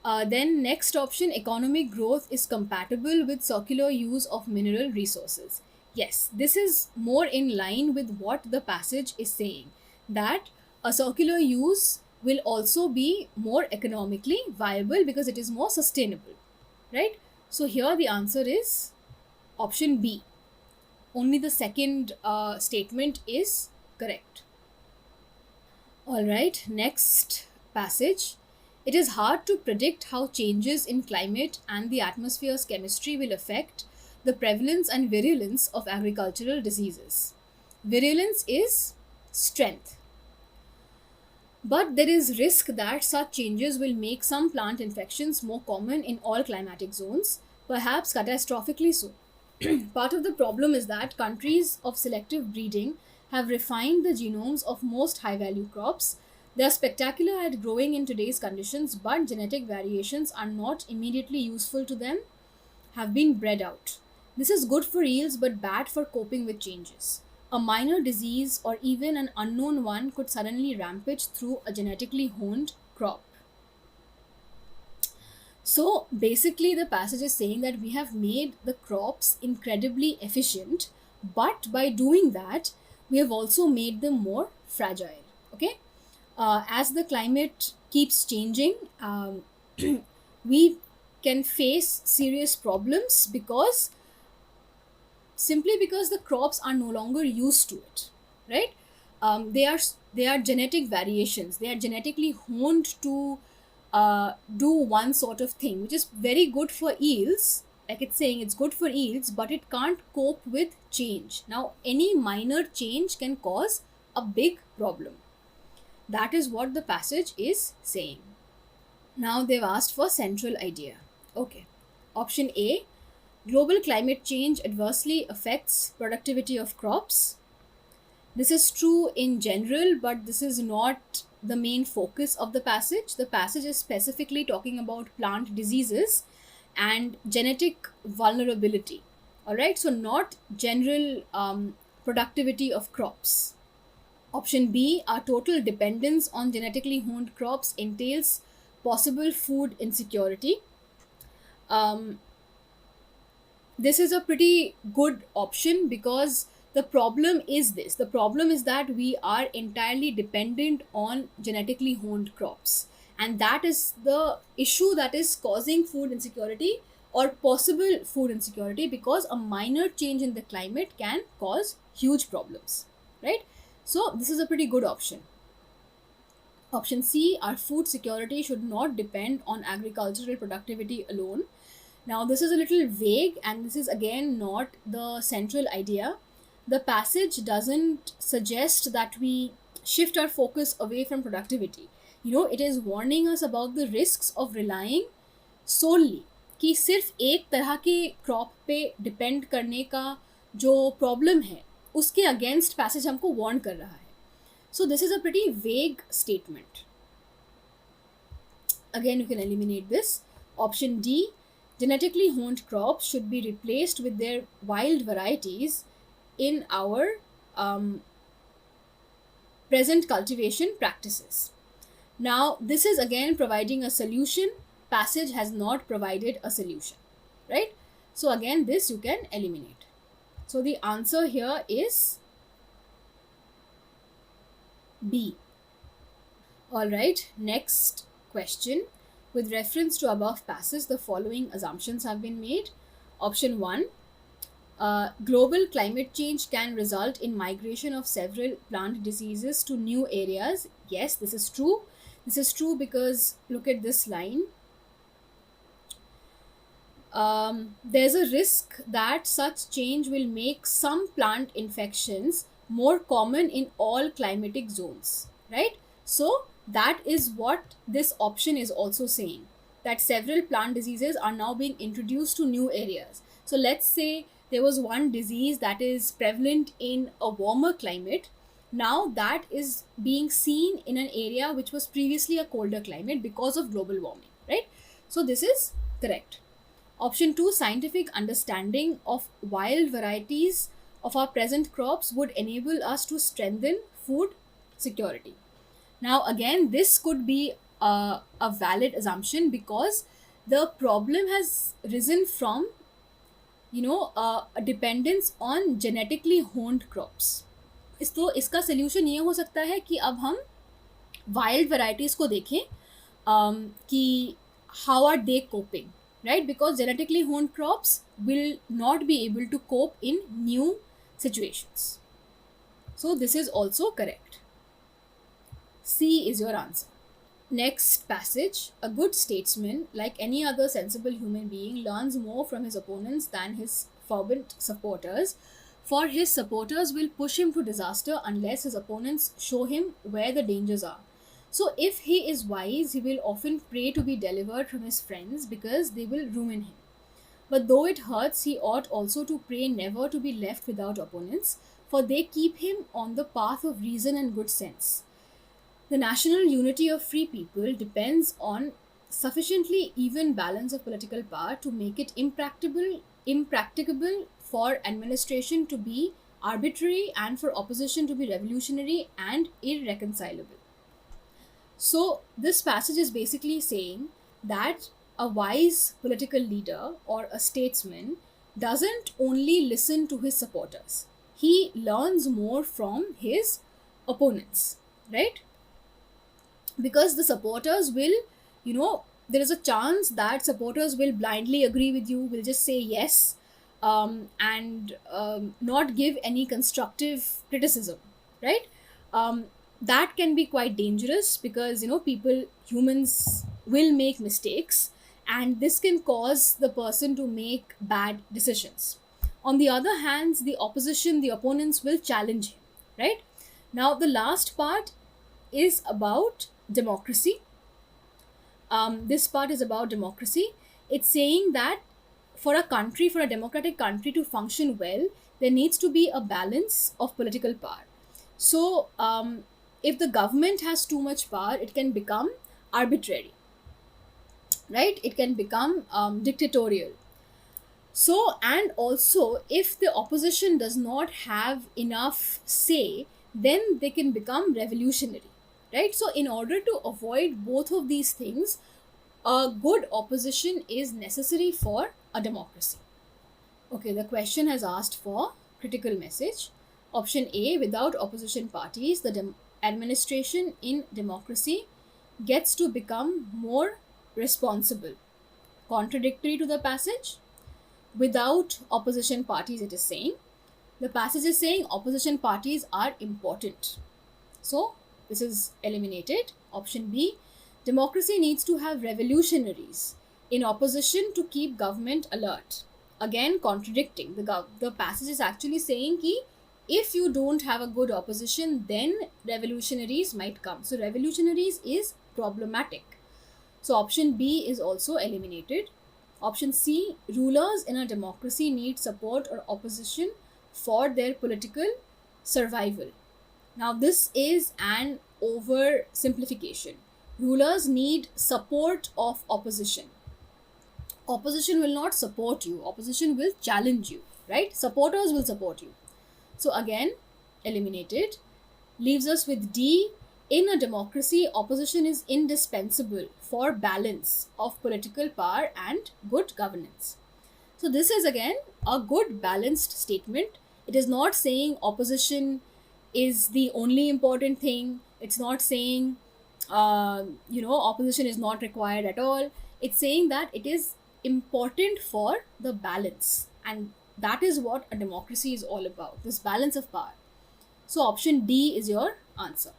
Then next option, economic growth is compatible with circular use of mineral resources. Yes, this is more in line with what the passage is saying, that a circular use will also be more economically viable because it is more sustainable, right? So here the answer is option B. Only the second statement is correct. All right, next passage. It is hard to predict how changes in climate and the atmosphere's chemistry will affect the prevalence and virulence of agricultural diseases. Virulence is strength. But there is risk that such changes will make some plant infections more common in all climatic zones, perhaps catastrophically so. Part of the problem is that countries of selective breeding have refined the genomes of most high value crops. They are spectacular at growing in today's conditions, but genetic variations are not immediately useful to them, have been bred out. This is good for yields but bad for coping with changes. A minor disease or even an unknown one could suddenly rampage through a genetically honed crop. So basically, the passage is saying that we have made the crops incredibly efficient, but by doing that, we have also made them more fragile. Okay, as the climate keeps changing, we can face serious problems because simply because the crops are no longer used to it, right? They are genetic variations. They are genetically honed to do one sort of thing, which is very good for yields. Like it's saying, it's good for yields, but it can't cope with change. Now, any minor change can cause a big problem. That is what the passage is saying. Now they've asked for central idea. Okay. Option A, global climate change adversely affects productivity of crops. This is true in general, but this is not the main focus of the passage. The passage is specifically talking about plant diseases and genetic vulnerability. All right, so not general productivity of crops. Option B, our total dependence on genetically honed crops entails possible food insecurity. This is a pretty good option because the problem is this. The problem is that we are entirely dependent on genetically honed crops. And that is the issue that is causing food insecurity or possible food insecurity, because a minor change in the climate can cause huge problems, right? So this is a pretty good option. Option C, our food security should not depend on agricultural productivity alone. Now, this is a little vague, and this is again not the central idea. The passage doesn't suggest that we shift our focus away from productivity. It is warning us about the risks of relying solely कि सिर्फ एक तरह के crop पे depend करने का जो problem है उसके अगेंस्ट पैसेज हमको वार्न कर रहा है. So this is a pretty vague statement. Again, you can eliminate this. Option D, genetically honed crops should be replaced with their wild varieties in our present cultivation practices. Now, this is again providing a solution. Passage has not provided a solution, right? So, again, this you can eliminate. So, the answer here is B. All right, next question. With reference to above passage, the following assumptions have been made. Option 1, global climate change can result in migration of several plant diseases to new areas. Yes, this is true. This is true because look at this line. There's a risk that such change will make some plant infections more common in all climatic zones, right? So that is what this option is also saying, that several plant diseases are now being introduced to new areas. So let's say there was one disease that is prevalent in a warmer climate. Now that is being seen in an area which was previously a colder climate because of global warming, right? So this is correct. Option 2, scientific understanding of wild varieties of our present crops would enable us to strengthen food security. Now, again, this could be a valid assumption because the problem has risen from, a dependence on genetically honed crops. तो इसका solution ये हो सकता है कि अब हम wild varieties को देखें कि how are they coping, right? Because genetically honed crops will not be able to cope in new situations. So this is also correct. C is your answer. Next passage. A good statesman, like any other sensible human being, learns more from his opponents than his fervent supporters. For his supporters will push him to disaster unless his opponents show him where the dangers are. So if he is wise, he will often pray to be delivered from his friends because they will ruin him. But though it hurts, he ought also to pray never to be left without opponents, for they keep him on the path of reason and good sense. The national unity of free people depends on sufficiently even balance of political power to make it impracticable for administration to be arbitrary and for opposition to be revolutionary and irreconcilable. So this passage is basically saying that a wise political leader or a statesman doesn't only listen to his supporters. He learns more from his opponents, right? Because the supporters will, there is a chance that supporters will blindly agree with you, will just say yes, and not give any constructive criticism, right? That can be quite dangerous because humans will make mistakes, and this can cause the person to make bad decisions. On the other hand, the opponents will challenge him, right? Now the last part is about democracy. This part is about democracy. It's saying that for a democratic country to function well, there needs to be a balance of political power. So if the government has too much power, it can become arbitrary, right? It can become dictatorial. So, and also, if the opposition does not have enough say, then they can become revolutionary, right? So, in order to avoid both of these things, a good opposition is necessary for a democracy. Okay, the question has asked for critical message. Option A, without opposition parties, the administration in democracy gets to become more responsible. Contradictory to the passage. Without opposition parties, it is saying. The passage is saying opposition parties are important. So, this is eliminated. Option B, democracy needs to have revolutionaries in opposition to keep government alert. Again, contradicting. The passage is actually saying ki if you don't have a good opposition, then revolutionaries might come. So, revolutionaries is problematic. So, option B is also eliminated. Option C, rulers in a democracy need support or opposition for their political survival. Now, this is an oversimplification. Rulers need support of opposition. Opposition will not support you, opposition will challenge you, right? Supporters will support you. So, again, eliminated. Leaves us with D. In a democracy, opposition is indispensable for balance of political power and good governance. So, this is again a good balanced statement. It is not saying opposition is the only important thing. It's not saying, opposition is not required at all. It's saying that it is important for the balance. And that is what a democracy is all about, this balance of power. So, option D is your answer.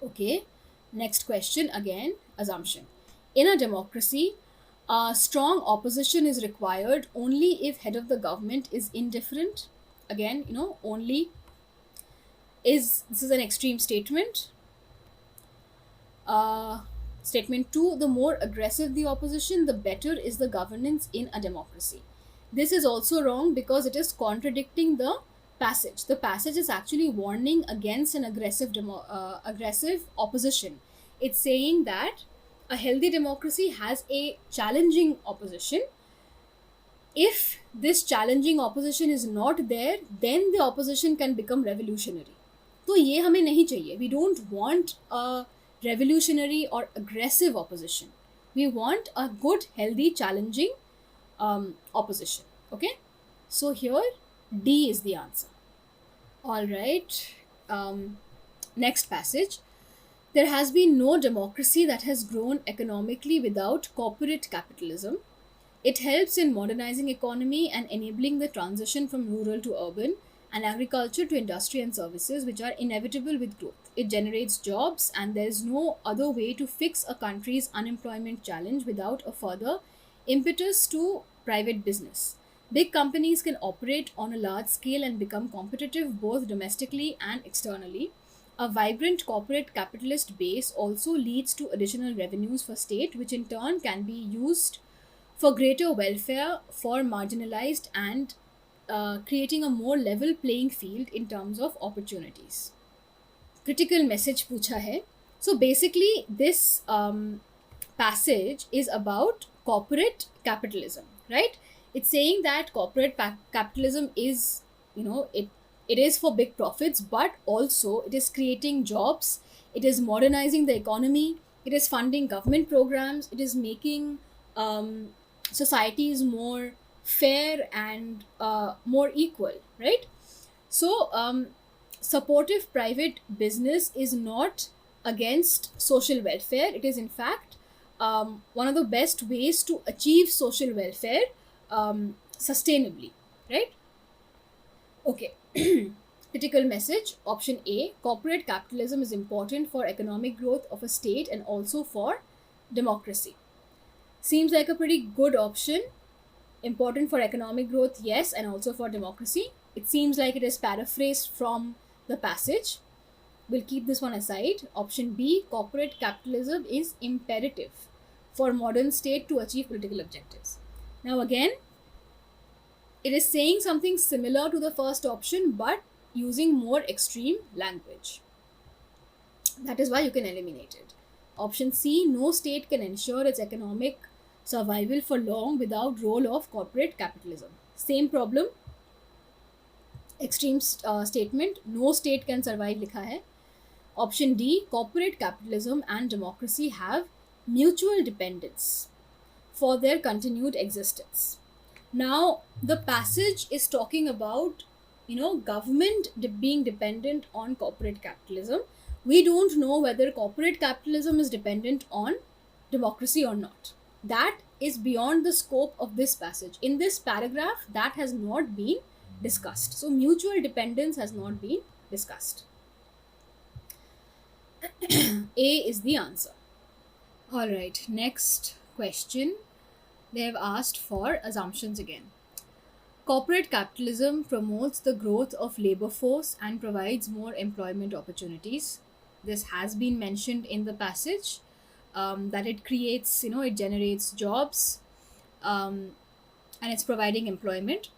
Okay, next question again, assumption. In a democracy, strong opposition is required only if head of the government is indifferent. Again, only is, this is an extreme statement. Statement 2, the more aggressive the opposition, the better is the governance in a democracy. This is also wrong because it is contradicting the passage. The passage is actually warning against an aggressive opposition. It's saying that a healthy democracy has a challenging opposition. If this challenging opposition is not there, then the opposition can become revolutionary. तो ये हमें नहीं चाहिए. We don't want a revolutionary or aggressive opposition. We want a good, healthy, challenging opposition. Okay, so here D is the answer. All right. Next passage. There has been no democracy that has grown economically without corporate capitalism. It helps in modernizing economy and enabling the transition from rural to urban and agriculture to industry and services, which are inevitable with growth. It generates jobs, and there is no other way to fix a country's unemployment challenge without a further impetus to private business. Big companies can operate on a large scale and become competitive both domestically and externally. A vibrant corporate capitalist base also leads to additional revenues for state, which in turn can be used for greater welfare for marginalized and creating a more level playing field in terms of opportunities. Critical message पूछा है. So basically this passage is about corporate capitalism, right? It's saying that corporate capitalism is, it is for big profits, but also it is creating jobs, it is modernizing the economy, it is funding government programs, it is making societies more fair and more equal, right? So, supportive private business is not against social welfare. It is, in fact, one of the best ways to achieve social welfare sustainably, right? Okay. Critical message, option A, corporate capitalism is important for economic growth of a state and also for democracy. Seems like a pretty good option. Important for economic growth, yes, and also for democracy. It seems like it is paraphrased from the passage. We'll keep this one aside. Option B, corporate capitalism is imperative for modern state to achieve political objectives. Now again, it is saying something similar to the first option, but using more extreme language. That is why you can eliminate it. Option C, no state can ensure its economic survival for long without role of corporate capitalism. Same problem. Extreme statement, no state can survive likha hai. Option D, corporate capitalism and democracy have mutual dependence for their continued existence. Now, the passage is talking about, government being dependent on corporate capitalism. We don't know whether corporate capitalism is dependent on democracy or not. That is beyond the scope of this passage. In this paragraph, that has not been discussed. So, mutual dependence has not been discussed. A is the answer. All right, next question. They have asked for assumptions again. Corporate capitalism promotes the growth of labor force and provides more employment opportunities. This has been mentioned in the passage, that it creates, it generates jobs, and it's providing employment.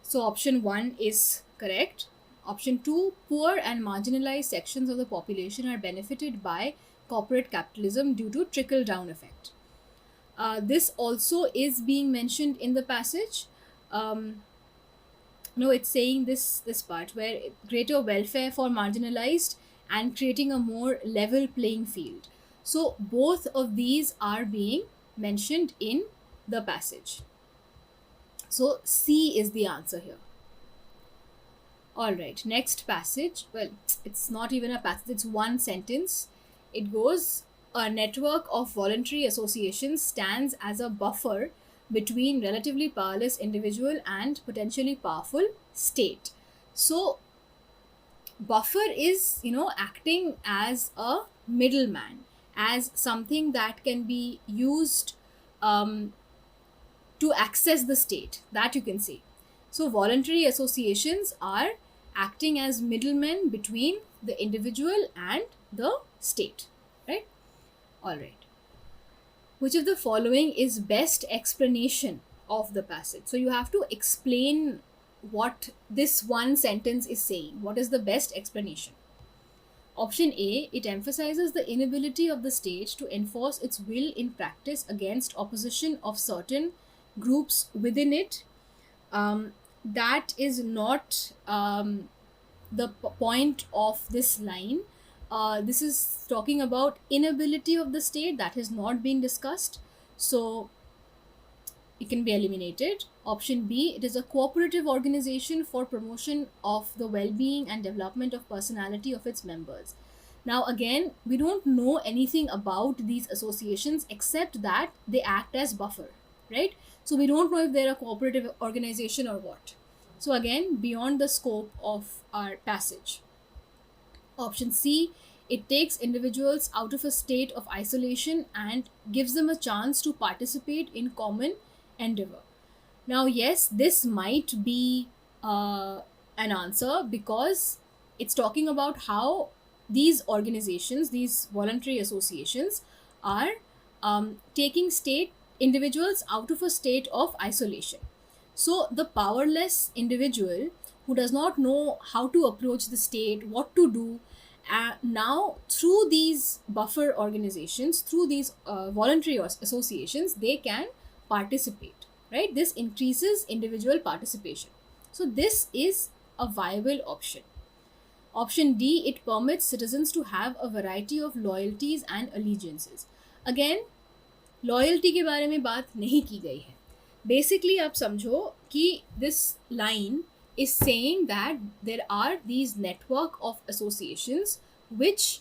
So option 1 is correct. Option 2, poor and marginalized sections of the population are benefited by corporate capitalism due to trickle down effect. This also is being mentioned in the passage. Um, no, it's saying this part where greater welfare for marginalized and creating a more level playing field. So both of these are being mentioned in the passage. So C is the answer here. All right, next passage. Well, it's not even a passage, it's one sentence. It goes, a network of voluntary associations stands as a buffer between relatively powerless individual and potentially powerful state. So, buffer is, acting as a middleman, as something that can be used um, to access the state, that you can say. So, voluntary associations are acting as middlemen between the individual and the state, right? All right. Which of the following is best explanation of the passage? So, you have to explain what this one sentence is saying. What is the best explanation? Option A, it emphasizes the inability of the state to enforce its will in practice against opposition of certain groups within it. That is not the point of this line. This is talking about inability of the state that has not been discussed. So it can be eliminated. Option B, it is a cooperative organization for promotion of the well-being and development of personality of its members. Now again, we don't know anything about these associations except that they act as buffer, right? So we don't know if they're a cooperative organization or what. So again, beyond the scope of our passage. Option C, it takes individuals out of a state of isolation and gives them a chance to participate in common endeavor. Now, yes, this might be an answer because it's talking about how these organizations, these voluntary associations, are taking state individuals out of a state of isolation. So, the powerless individual who does not know how to approach the state, what to do, now through these buffer organizations, through these voluntary associations, they can participate, right? This increases individual participation. So, this is a viable option. Option D, it permits citizens to have a variety of loyalties and allegiances. Again, loyalty के बारे में बात नहीं की गई है. Basically आप समझो कि this line is saying that there are these network of associations which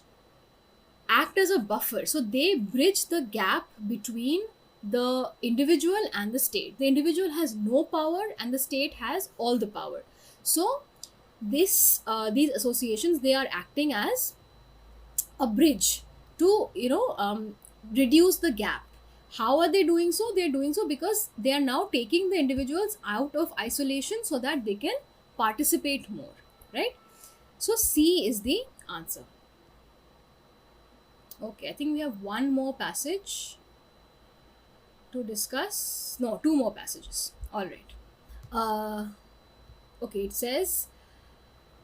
act as a buffer. So they bridge the gap between the individual and the state. The individual has no power and the state has all the power. So these associations, they are acting as a bridge to reduce the gap. How are they doing so? They are doing so because they are now taking the individuals out of isolation so that they can participate more, right? So C is the answer. Okay, I think we have one more passage to discuss. No, two more passages. All right. Okay, it says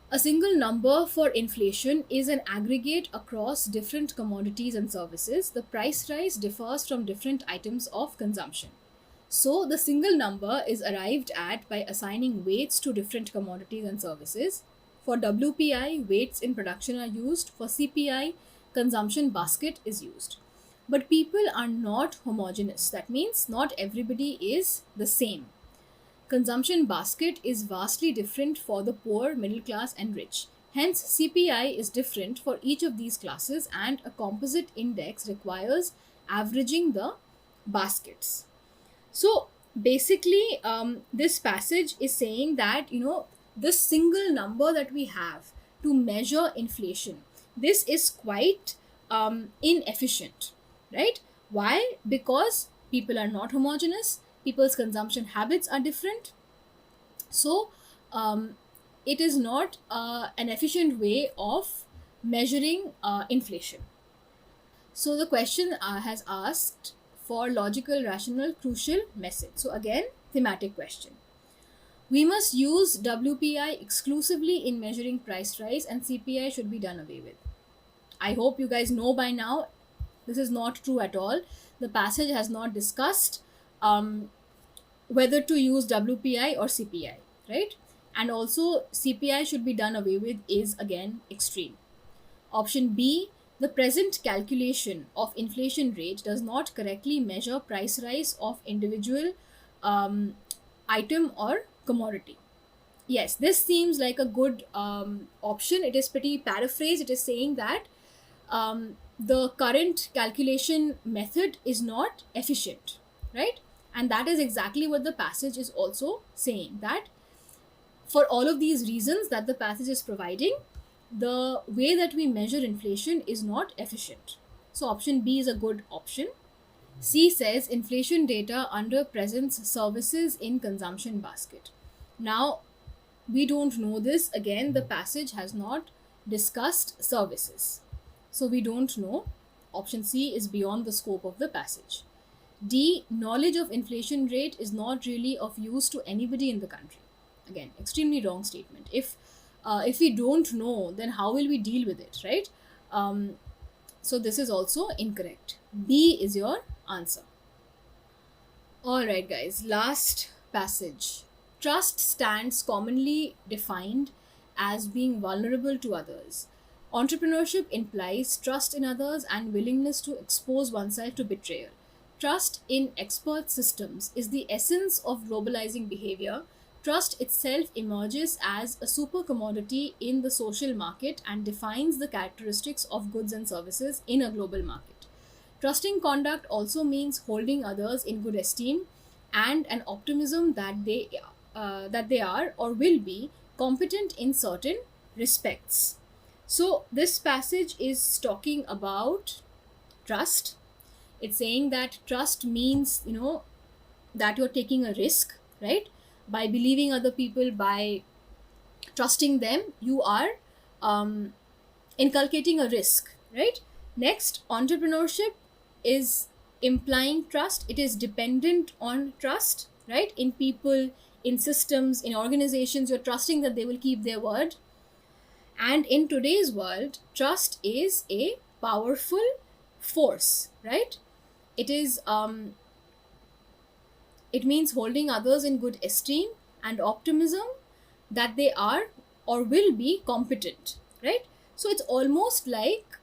a single number for inflation is an aggregate across different commodities and services. The price rise differs from different items of consumption. So, the single number is arrived at by assigning weights to different commodities and services. For WPI, weights in production are used. For CPI, consumption basket is used. But people are not homogeneous. That means not everybody is the same. Consumption basket is vastly different for the poor, middle class, and rich. Hence, CPI is different for each of these classes, and a composite index requires averaging the baskets. So, basically, this passage is saying that, this single number that we have to measure inflation, this is quite inefficient, right? Why? Because people are not homogeneous, people's consumption habits are different. So, it is not an efficient way of measuring inflation. So, the question has asked for logical, rational, crucial message. So, again, thematic question. We must use WPI exclusively in measuring price rise, and CPI should be done away with. I hope you guys know by now this is not true at all. The passage has not discussed whether to use WPI or CPI, right? And also, CPI should be done away with is again extreme. Option B, the present calculation of inflation rate does not correctly measure price rise of individual item or commodity. Yes, this seems like a good option. It is pretty paraphrased. It is saying that the current calculation method is not efficient, right? And that is exactly what the passage is also saying, that for all of these reasons that the passage is providing, the way that we measure inflation is not efficient. So option B is a good option. C says inflation data under presents services in consumption basket. Now, we don't know this. Again, the passage has not discussed services. So we don't know. Option C is beyond the scope of the passage. D, knowledge of inflation rate is not really of use to anybody in the country. Again, extremely wrong statement. If we don't know, then how will we deal with it, right? So this is also incorrect. B is your answer. Alright guys, last passage. Trust stands commonly defined as being vulnerable to others. Entrepreneurship implies trust in others and willingness to expose oneself to betrayal. Trust in expert systems is the essence of globalizing behavior. Trust itself emerges as a super commodity in the social market and defines the characteristics of goods and services in a global market. Trusting conduct also means holding others in good esteem and an optimism that they are or will be competent in certain respects. So this passage is talking about trust. It's saying that trust means, that you're taking a risk, right? By believing other people, by trusting them, you are inculcating a risk, right? Next, entrepreneurship is implying trust. It is dependent on trust, right? In people, in systems, in organizations, you're trusting that they will keep their word. And in today's world, trust is a powerful force, right? It is it means holding others in good esteem and optimism that they are or will be competent, right? So it's almost like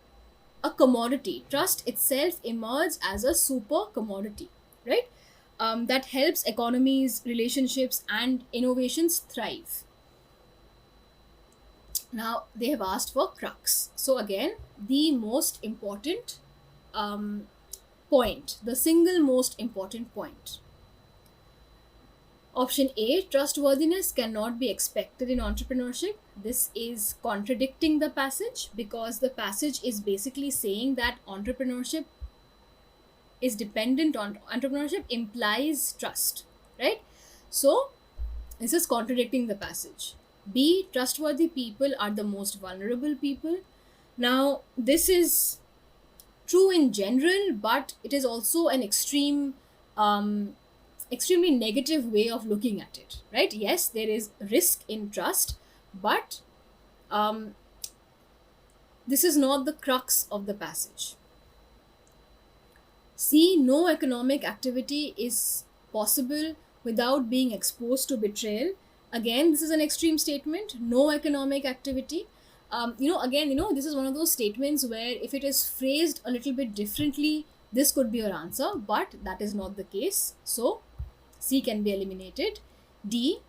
a commodity. Trust itself emerges as a super commodity, right? That helps economies, relationships, and innovations thrive. Now they have asked for crux. So again, the most important point, the single most important point. Option A, trustworthiness cannot be expected in entrepreneurship. This is contradicting the passage because the passage is basically saying that entrepreneurship is dependent on, entrepreneurship implies trust, right? So this is contradicting the passage. B, trustworthy people are the most vulnerable people. Now, this is true in general, but it is also an extremely negative way of looking at it, right? Yes, there is risk in trust, but this is not the crux of the passage. C, no economic activity is possible without being exposed to betrayal. Again, this is an extreme statement. No economic activity. This is one of those statements where if it is phrased a little bit differently, this could be your answer, but that is not the case. So C can be eliminated. D,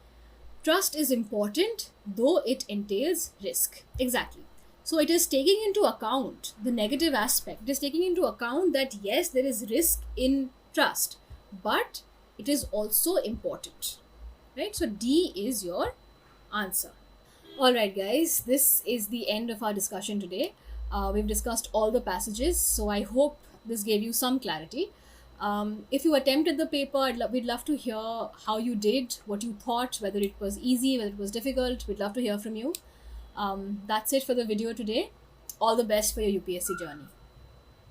trust is important, though it entails risk. Exactly. So it is taking into account the negative aspect. It is taking into account that yes, there is risk in trust, but it is also important, right? So D is your answer. Alright guys, this is the end of our discussion today. We've discussed all the passages, so I hope this gave you some clarity. If you attempted the paper, we'd love to hear how you did, what you thought, whether it was easy, whether it was difficult. We'd love to hear from you. That's it for the video today. All the best for your UPSC journey.